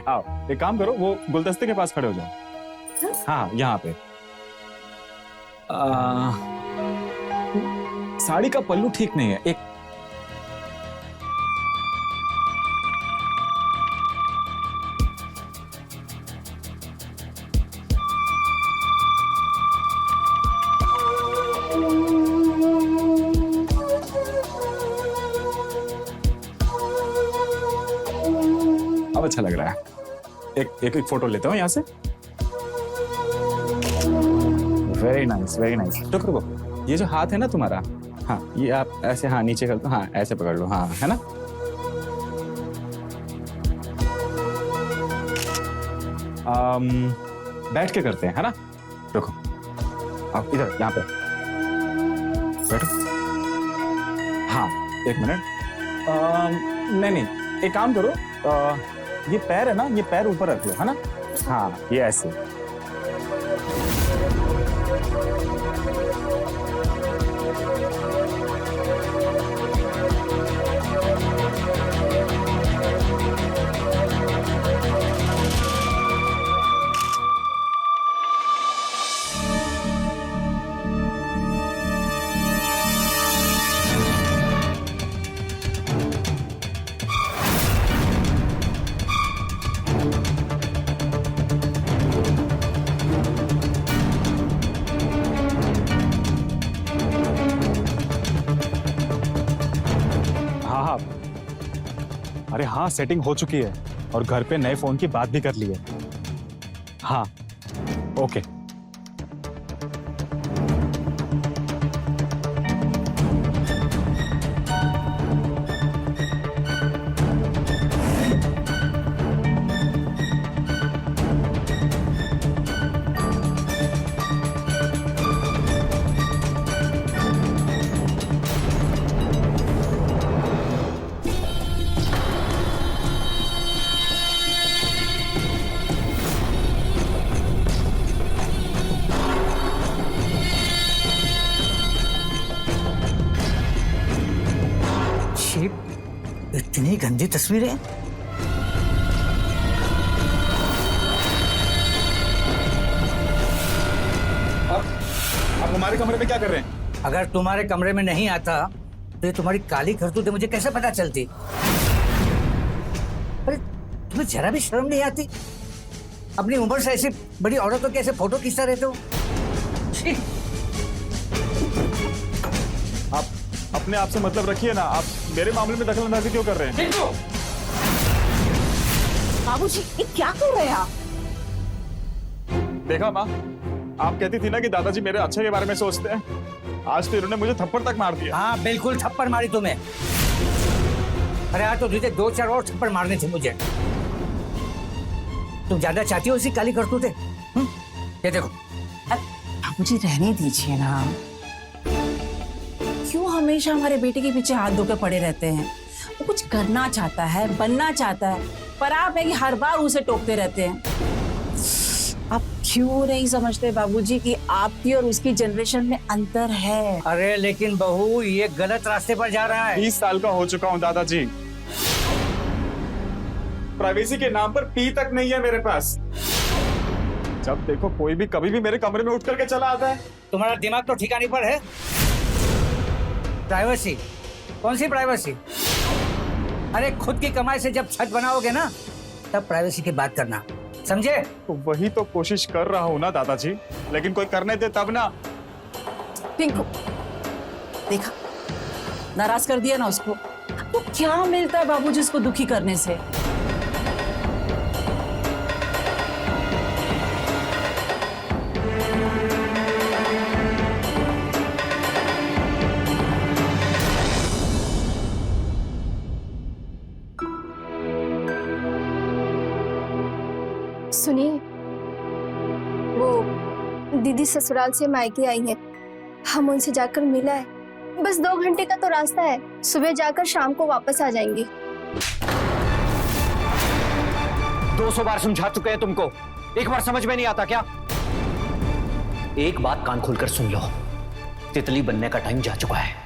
आओ, एक काम करो, वो गुलदस्ते के पास खड़े हो जाओ। हाँ, यहाँ पे। साड़ी का पल्लू ठीक नहीं है, एक अब अच्छा लग रहा है। एक फोटो लेता हूँ यहाँ से। Very nice, very nice. रुको, ये जो हाथ है ना तुम्हारा, हाँ ये आप ऐसे, हाँ नीचे कर दो, हाँ ऐसे पकड़ लो, हाँ है ना। बैठ के करते हैं, है ना। रुको, आप इधर, यहाँ पे बैठो। हाँ, एक मिनट। नहीं, एक काम करो, ये पैर है ना, ये पैर ऊपर रख लो, है ना। हाँ, ये ऐसे। अरे हाँ, सेटिंग हो चुकी है, और घर पे नए फोन की बात भी कर ली है। हाँ, ओके। इतनी गंदी तस्वीरें। आप हमारे कमरे में क्या कर रहे हैं? अगर तुम्हारे कमरे में नहीं आता तो ये तुम्हारी काली करतूतें मुझे कैसे पता चलती? अरे तुम्हें जरा भी शर्म नहीं आती? अपनी उम्र से ऐसी बड़ी औरतों के ऐसे फोटो खींचता रहते हो। आप अपने आप से मतलब रखिए ना, आप मेरे मामले में दखलंदाजी क्यों कर रहे हैं? बाबूजी, ये क्या कर रहे हैं आप? देखा माँ, आप कहती थी ना कि दादाजी मेरे अच्छे के बारे में सोचते हैं। आज तो इन्होंने मुझे थप्पड़ तक मार दिया। हाँ बिल्कुल, थप्पड़ मारी तुम्हें। अरे आज तो तुझे 2-4 और थप्पड़ मारने थे मुझे। तुम ज्यादा चाहती हो इसी काली करतूतें? ये देखो। बाबूजी रहने दीजिए ना। क्यों हमेशा हमारे बेटे के पीछे हाथ धोकर पड़े रहते हैं? वो कुछ करना चाहता है, बनना चाहता है, पर आप है कि हर बार उसे टोकते रहते हैं। आप क्यों नहीं समझते बाबूजी कि आपकी और उसकी जनरेशन में अंतर है? अरे लेकिन बहू ये गलत रास्ते पर जा रहा है। 20 साल का हो चुका हूँ दादाजी। प्राइवेसी के नाम पर पी तक नहीं है मेरे पास। जब देखो कोई भी कभी भी मेरे कमरे में उठ करके चला आता है। तुम्हारा दिमाग तो ठिकाने पर है। प्राइवेसी? कौन सी प्राइवेसी? अरे खुद की कमाई से जब छत बनाओगे ना तब प्राइवेसी की बात करना, समझे? तो वही तो कोशिश कर रहा हूँ ना दादाजी, लेकिन कोई करने दे तब ना। पिंकू देखा, नाराज कर दिया ना उसको। तो क्या मिलता है बाबूजी उसको दुखी करने से? सुनिए, वो दीदी ससुराल से मायके आई है, हम उनसे जाकर मिला है। बस 2 घंटे का तो रास्ता है, सुबह जाकर शाम को वापस आ जाएंगे। 200 बार समझा चुके हैं तुमको, एक बार समझ में नहीं आता क्या? एक बात कान खोलकर सुन लो, तितली बनने का टाइम जा चुका है।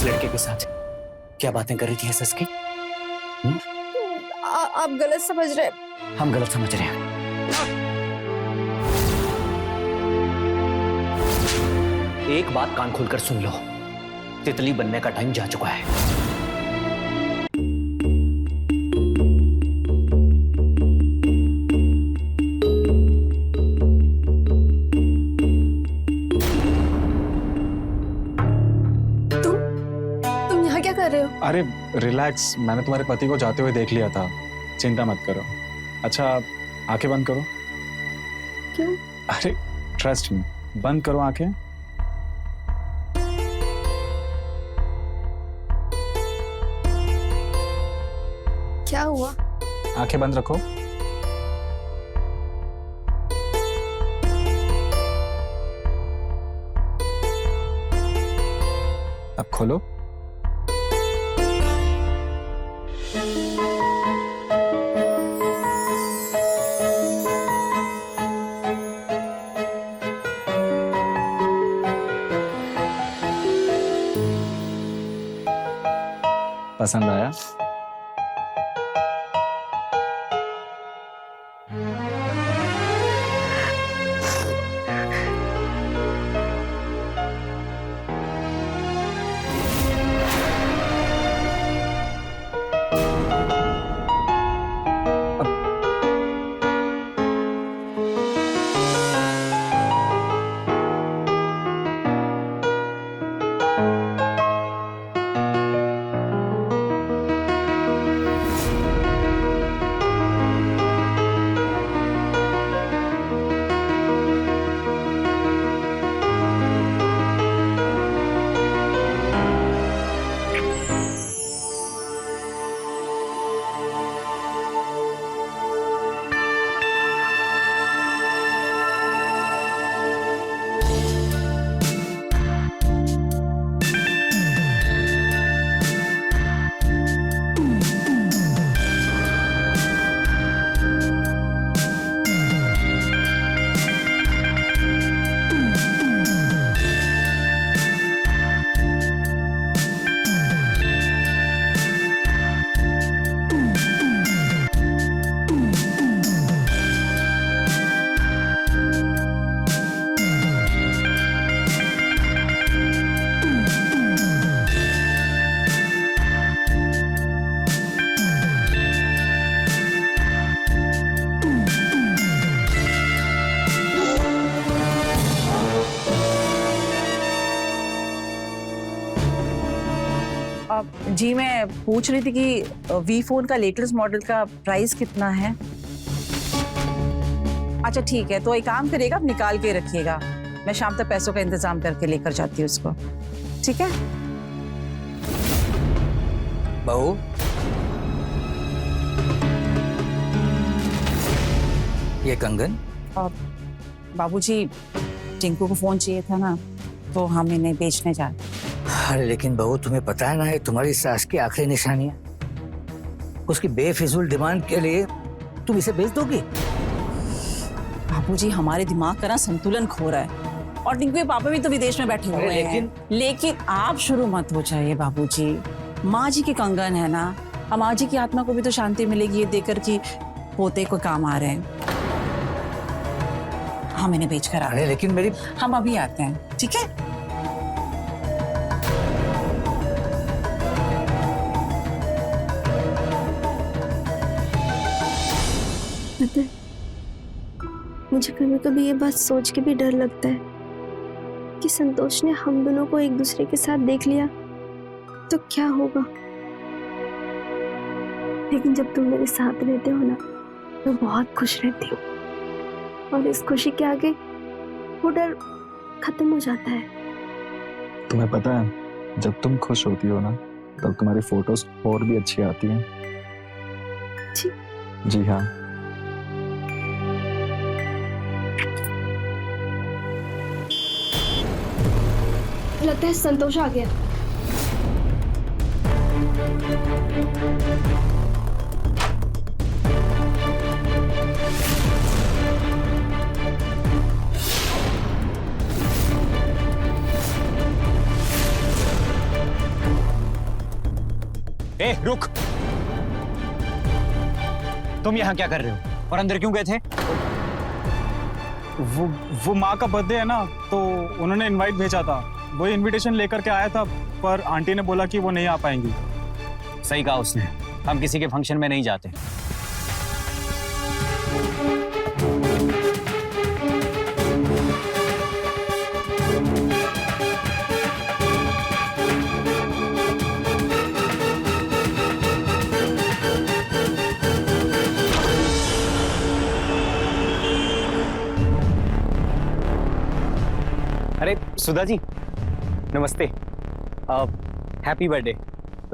लड़के के साथ क्या बातें कर रही थी सच की? आप गलत समझ रहे हैं। हम गलत समझ रहे हैं। एक बात कान खोलकर सुन लो, तितली बनने का टाइम जा चुका है। अरे रिलैक्स, मैंने तुम्हारे पति को जाते हुए देख लिया था, चिंता मत करो। अच्छा आंखें बंद करो। क्यों? अरे ट्रस्ट मी, बंद करो आंखें। क्या हुआ? आंखें बंद रखो। अब खोलो। पसंद आया? जी मैं पूछ रही थी कि वी फोन का लेटेस्ट मॉडल का प्राइस कितना है? अच्छा ठीक है, तो एक काम करिएगा, आप निकाल के रखिएगा, मैं शाम तक पैसों का इंतजाम करके लेकर जाती हूँ उसको, ठीक है? बहू, ये कंगन? और बाबूजी टिंकू को फोन चाहिए था ना, तो हम इन्हें बेचने जा रहे हैं। अरे लेकिन बहू, तुम्हें पता है ना, ये तुम्हारी सास की आखिरी निशानी है। उसकी बेफिजूल डिमांड के लिए तुम इसे बेच दोगी? बाबूजी हमारे दिमाग का ना संतुलन खो रहा है, और टिंकू के पापा भी तो विदेश में बैठे हुए हैं। लेकिन आप शुरू मत हो जाइए बाबूजी, माँ जी के कंगन है ना, और माँ जी की आत्मा को भी तो शांति मिलेगी ये देखकर कि पोते को काम आ रहे हैं। हम इन्हें बेच कर आ रहे हैं। लेकिन मेरी, हम अभी आते हैं, ठीक है? पता है, मुझे कभी कभी ये बात सोच के भी डर लगता है कि संतोष ने हम दोनों को एक दूसरे के साथ देख लिया तो क्या होगा। लेकिन जब तुम मेरे साथ रहते हो ना, मैं बहुत खुश रहती हूँ, और इस खुशी के आगे वो डर खत्म हो जाता है। तुम्हें पता है, जब तुम खुश होती हो ना, तब तुम्हारी फोटोज और भी अच्छी आती हैं। जी? जी हाँ। लगता है संतोष आ गया। ए, रुक। तुम यहाँ क्या कर रहे हो और अंदर क्यों गए थे? वो माँ का बर्थडे है ना, तो उन्होंने इनवाइट भेजा था, वो इनविटेशन लेकर के आया था, पर आंटी ने बोला कि वो नहीं आ पाएंगी। सही कहा उसने, हम किसी के फंक्शन में नहीं जाते। अरे सुधा जी, नमस्ते। Happy birthday.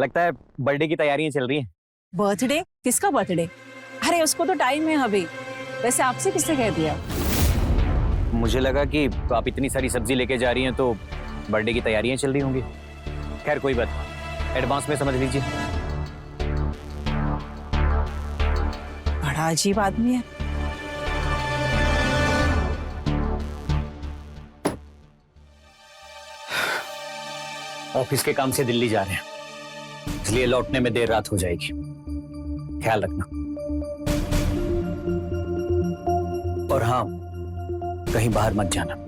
लगता है बर्थडे की तैयारियां चल रही हैं। बर्थडे? किसका बर्थडे? अरे उसको तो टाइम है अभी। वैसे आपसे किसने कह दिया? मुझे लगा कि आप इतनी सारी सब्जी लेके जा रही हैं तो बर्थडे की तैयारियां चल रही होंगी। खैर कोई बात, एडवांस में समझ लीजिए। बड़ा अजीब आदमी है। ऑफिस के काम से दिल्ली जा रहे हैं, इसलिए लौटने में देर रात हो जाएगी। ख्याल रखना। और हाँ, कहीं बाहर मत जाना।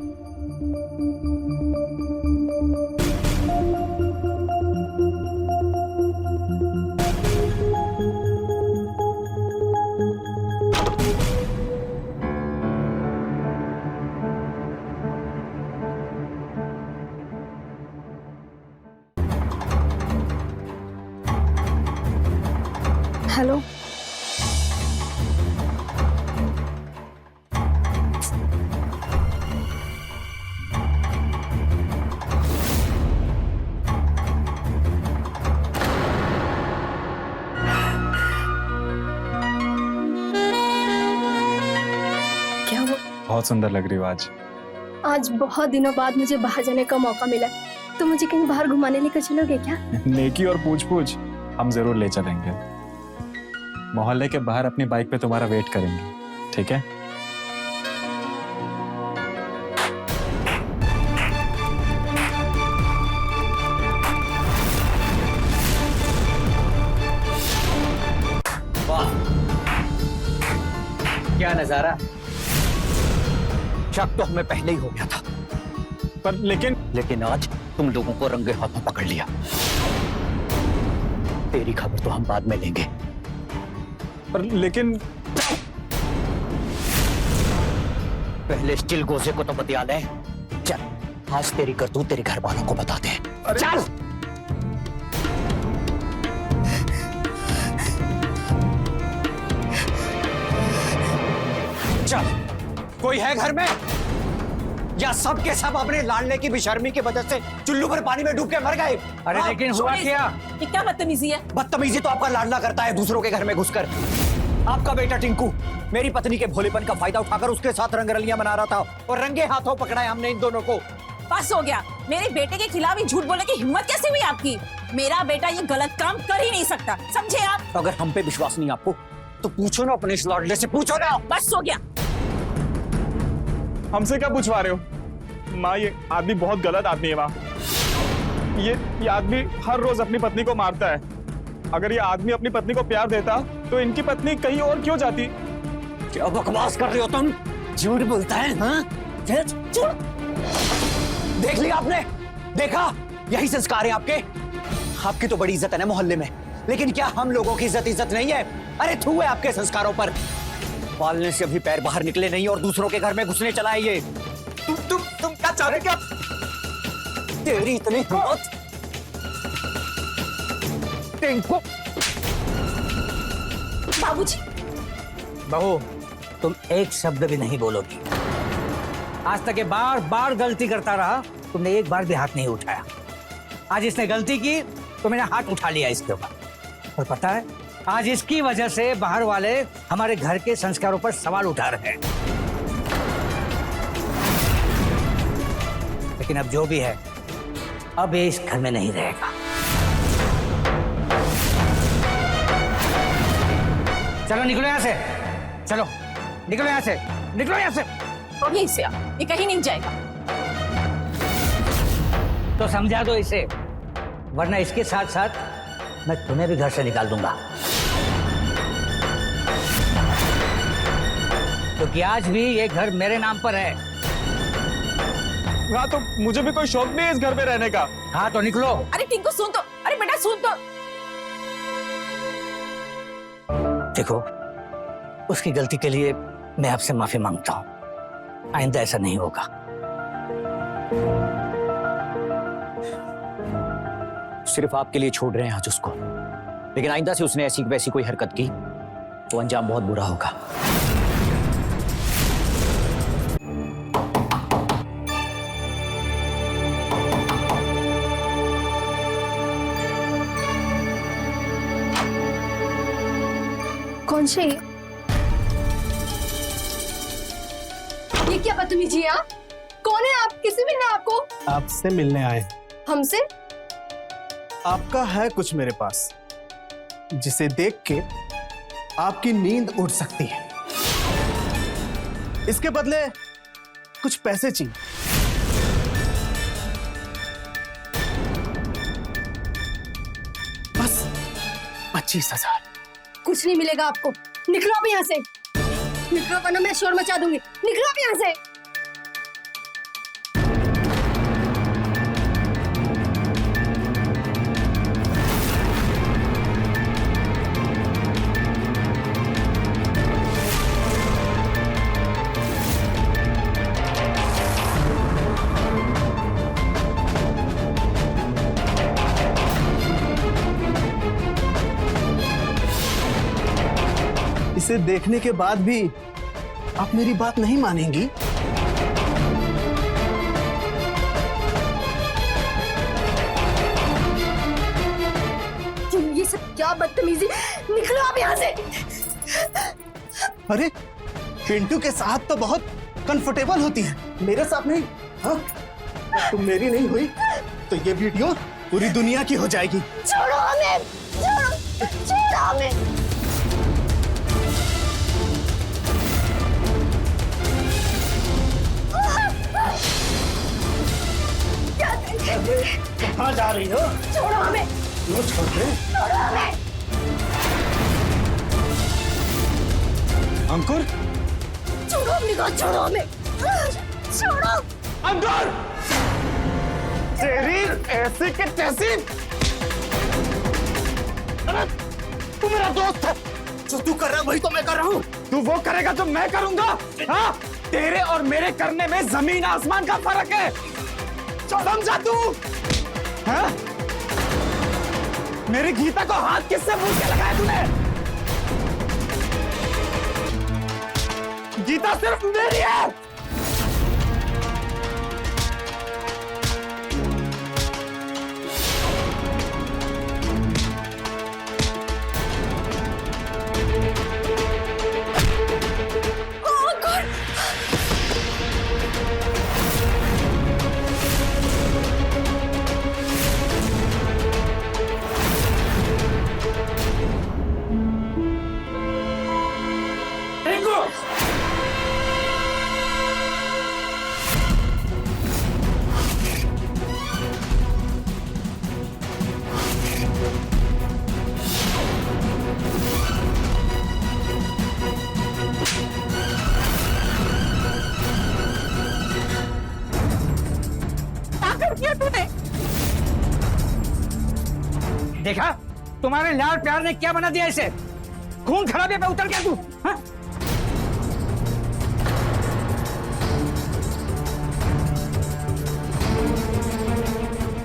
हेलो, क्या हुआ? बहुत सुंदर लग रही हो आज। आज बहुत दिनों बाद मुझे बाहर जाने का मौका मिला, तो मुझे कहीं बाहर घुमाने लेकर चलोगे क्या? नेकी और पूछ हम जरूर ले चलेंगे। मोहल्ले के बाहर अपनी बाइक पे तुम्हारा वेट करेंगे, ठीक है? वाह, क्या नजारा। शक तो हमें पहले ही हो गया था, पर लेकिन आज तुम लोगों को रंगे हाथों पकड़ लिया। तेरी खबर तो हम बाद में लेंगे, पर लेकिन पहले स्टिल गोजे को तो बतिया ले। चल, आज तेरी करतूत तेरे घर वालों को बता दे। चल। चल, कोई है घर में या सब के सब अपने लाडले की बेशर्मी की वजह से चुल्लू पर पानी में डूब के मर गए? अरे लेकिन हुआ क्या? ये क्या बदतमीजी है? बदतमीजी तो आपका लाडला करता है दूसरों के घर में घुसकर। आपका बेटा टिंकू मेरी पत्नी के भोलेपन का फायदा उठाकर उसके साथ रंगरलियां मना रहा था और रंगे हाथों पकड़ा है हमने इन दोनों को। बस हो गया। मेरे बेटे के खिलाफ ही झूठ बोलने की हिम्मत कैसे हुई आपकी? मेरा बेटा ये गलत काम कर ही नहीं सकता, समझे आप? अगर हम पे विश्वास नहीं आपको तो पूछो ना अपने इस लाडले से, पूछो ना। बस हो गया। हमसे क्या पूछवा रहे हो माँ? ये आदमी बहुत गलत आदमी है माँ। ये आदमी हर रोज अपनी पत्नी को मारता है। अगर ये आदमी अपनी पत्नी को प्यार देता तो इनकी पत्नी कहीं और क्यों जाती? क्या बकवास कर रहे हो तुम? झूठ बोलता है हाँ? देख लिया आपने? देखा? यही संस्कार है आपके। आपकी तो बड़ी इज्जत है ना मोहल्ले में, लेकिन क्या हम लोगों की इज्जत नहीं है? अरे थू है आपके संस्कारों पर। पालने से अभी पैर बाहर निकले नहीं और दूसरों के घर में घुसने चला है ये। तुम क्या चाह रहे? क्या तेरी इतनी हिम्मत? टिंकू बाबूजी। बहू, तुम एक शब्द भी नहीं बोलोगी। आज तक ये बार बार गलती करता रहा, तुमने एक बार भी हाथ नहीं उठाया। आज इसने गलती की तो मैंने हाथ उठा लिया इसके ऊपर। और पता है, आज इसकी वजह से बाहर वाले हमारे घर के संस्कारों पर सवाल उठा रहे हैं। लेकिन अब जो भी है, अब ये इस घर में नहीं रहेगा। चलो निकलो यहाँ से, चलो निकलो यहाँ से, निकलो यहाँ से। और यहीं से आप, ये कहीं नहीं जाएगा। तो समझा दो इसे, वरना इसके साथ साथ मैं तुम्हें भी घर से निकाल दूंगा। क्योंकि आज भी ये घर मेरे नाम पर है। हाँ, तो मुझे भी कोई शौक नहीं है इस घर में रहने का। हाँ तो निकलो। अरे टिंकू सुन तो, अरे बेटा सुन तो। देखो, उसकी गलती के लिए मैं आपसे माफी मांगता हूं। आइंदा ऐसा नहीं होगा। सिर्फ आपके लिए छोड़ रहे हैं आज उसको, लेकिन आइंदा से उसने ऐसी वैसी कोई हरकत की तो अंजाम बहुत बुरा होगा। कौन से ये क्या बदतमीजी है? आप कौन है? आप किसी भी ना आपको आपसे मिलने आए। हमसे? आपका है कुछ मेरे पास जिसे देख के आपकी नींद उड़ सकती है। इसके बदले कुछ पैसे चाहिए। बस 25,000। कुछ नहीं मिलेगा आपको। निकलो आप यहाँ से, निकलो वरना मैं शोर मचा दूंगी। निकलो आप यहाँ से। इसे देखने के बाद भी आप मेरी बात नहीं मानेंगी? ये सब क्या बदतमीजी? निकलो आप यहाँ से। अरे पिंटू के साथ तो बहुत कंफर्टेबल होती है, मेरे साथ नहीं। हाँ, तुम मेरी नहीं हुई तो ये वीडियो पूरी दुनिया की हो जाएगी। छोड़ो हमें, छोड़ो, छोड़ो हमें। कहाँ जा रही हो? छोड़ो हमें। क्यों छोड़ दे? छोड़ो हमें। अंकुर, छोड़ो अपनी बात, छोड़ो हमें, छोड़ो। अंकुर, तेरी ऐसी के तैसी। अरे तू मेरा दोस्त है, जो तू कर रहा है वही तो मैं कर रहा हूँ। तू वो करेगा जो मैं करूंगा? हाँ, तेरे और मेरे करने में जमीन आसमान का फर्क है। समझा तू? हाँ? मेरी गीता को हाथ किससे पूछ के लगाया तूने? गीता सिर्फ मेरी है। देखा तुम्हारे लाड़ प्यार ने क्या बना दिया इसे। खून खराबे पे उतर गया तू। हाँ?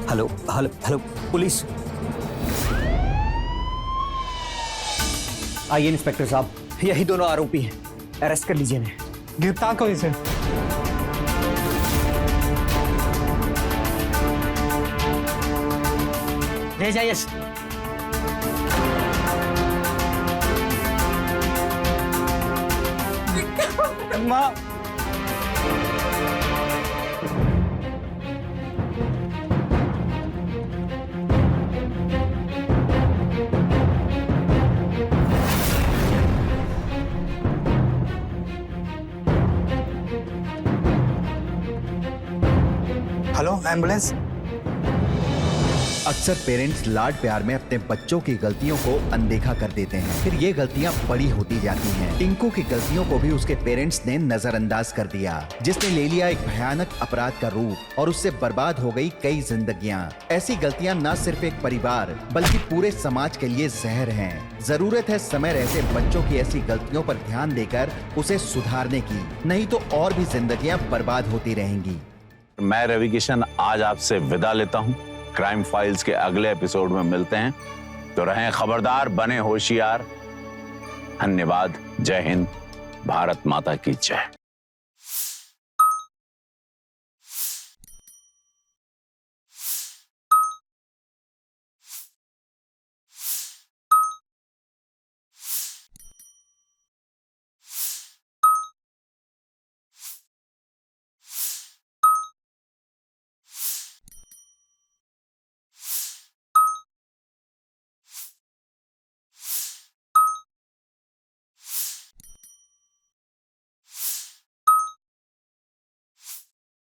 Hello hello hello police. आइए इंस्पेक्टर साहब, यही दोनों आरोपी हैं, अरेस्ट कर लीजिए इन्हें। गिरफ्तार करो इसे। ले जाइए। माँ, हेलो एम्बुलेंस। अक्सर पेरेंट्स लाड प्यार में अपने बच्चों की गलतियों को अनदेखा कर देते हैं, फिर ये गलतियां बड़ी होती जाती हैं। टिंकू की गलतियों को भी उसके पेरेंट्स ने नजरअंदाज कर दिया, जिसने ले लिया एक भयानक अपराध का रूप और उससे बर्बाद हो गई कई जिंदगियां। ऐसी गलतियां न सिर्फ एक परिवार बल्कि पूरे समाज के लिए जहर हैं। जरूरत है समय रहते बच्चों की ऐसी गलतियों पर ध्यान देकर उसे सुधारने की, नहीं तो और भी जिंदगियां बर्बाद होती रहेंगी। मैं रवि किशन आज आपसे विदा लेता हूं। क्राइम फाइल्स के अगले एपिसोड में मिलते हैं, तो रहें खबरदार, बने होशियार। धन्यवाद। जय हिंद, भारत माता की जय।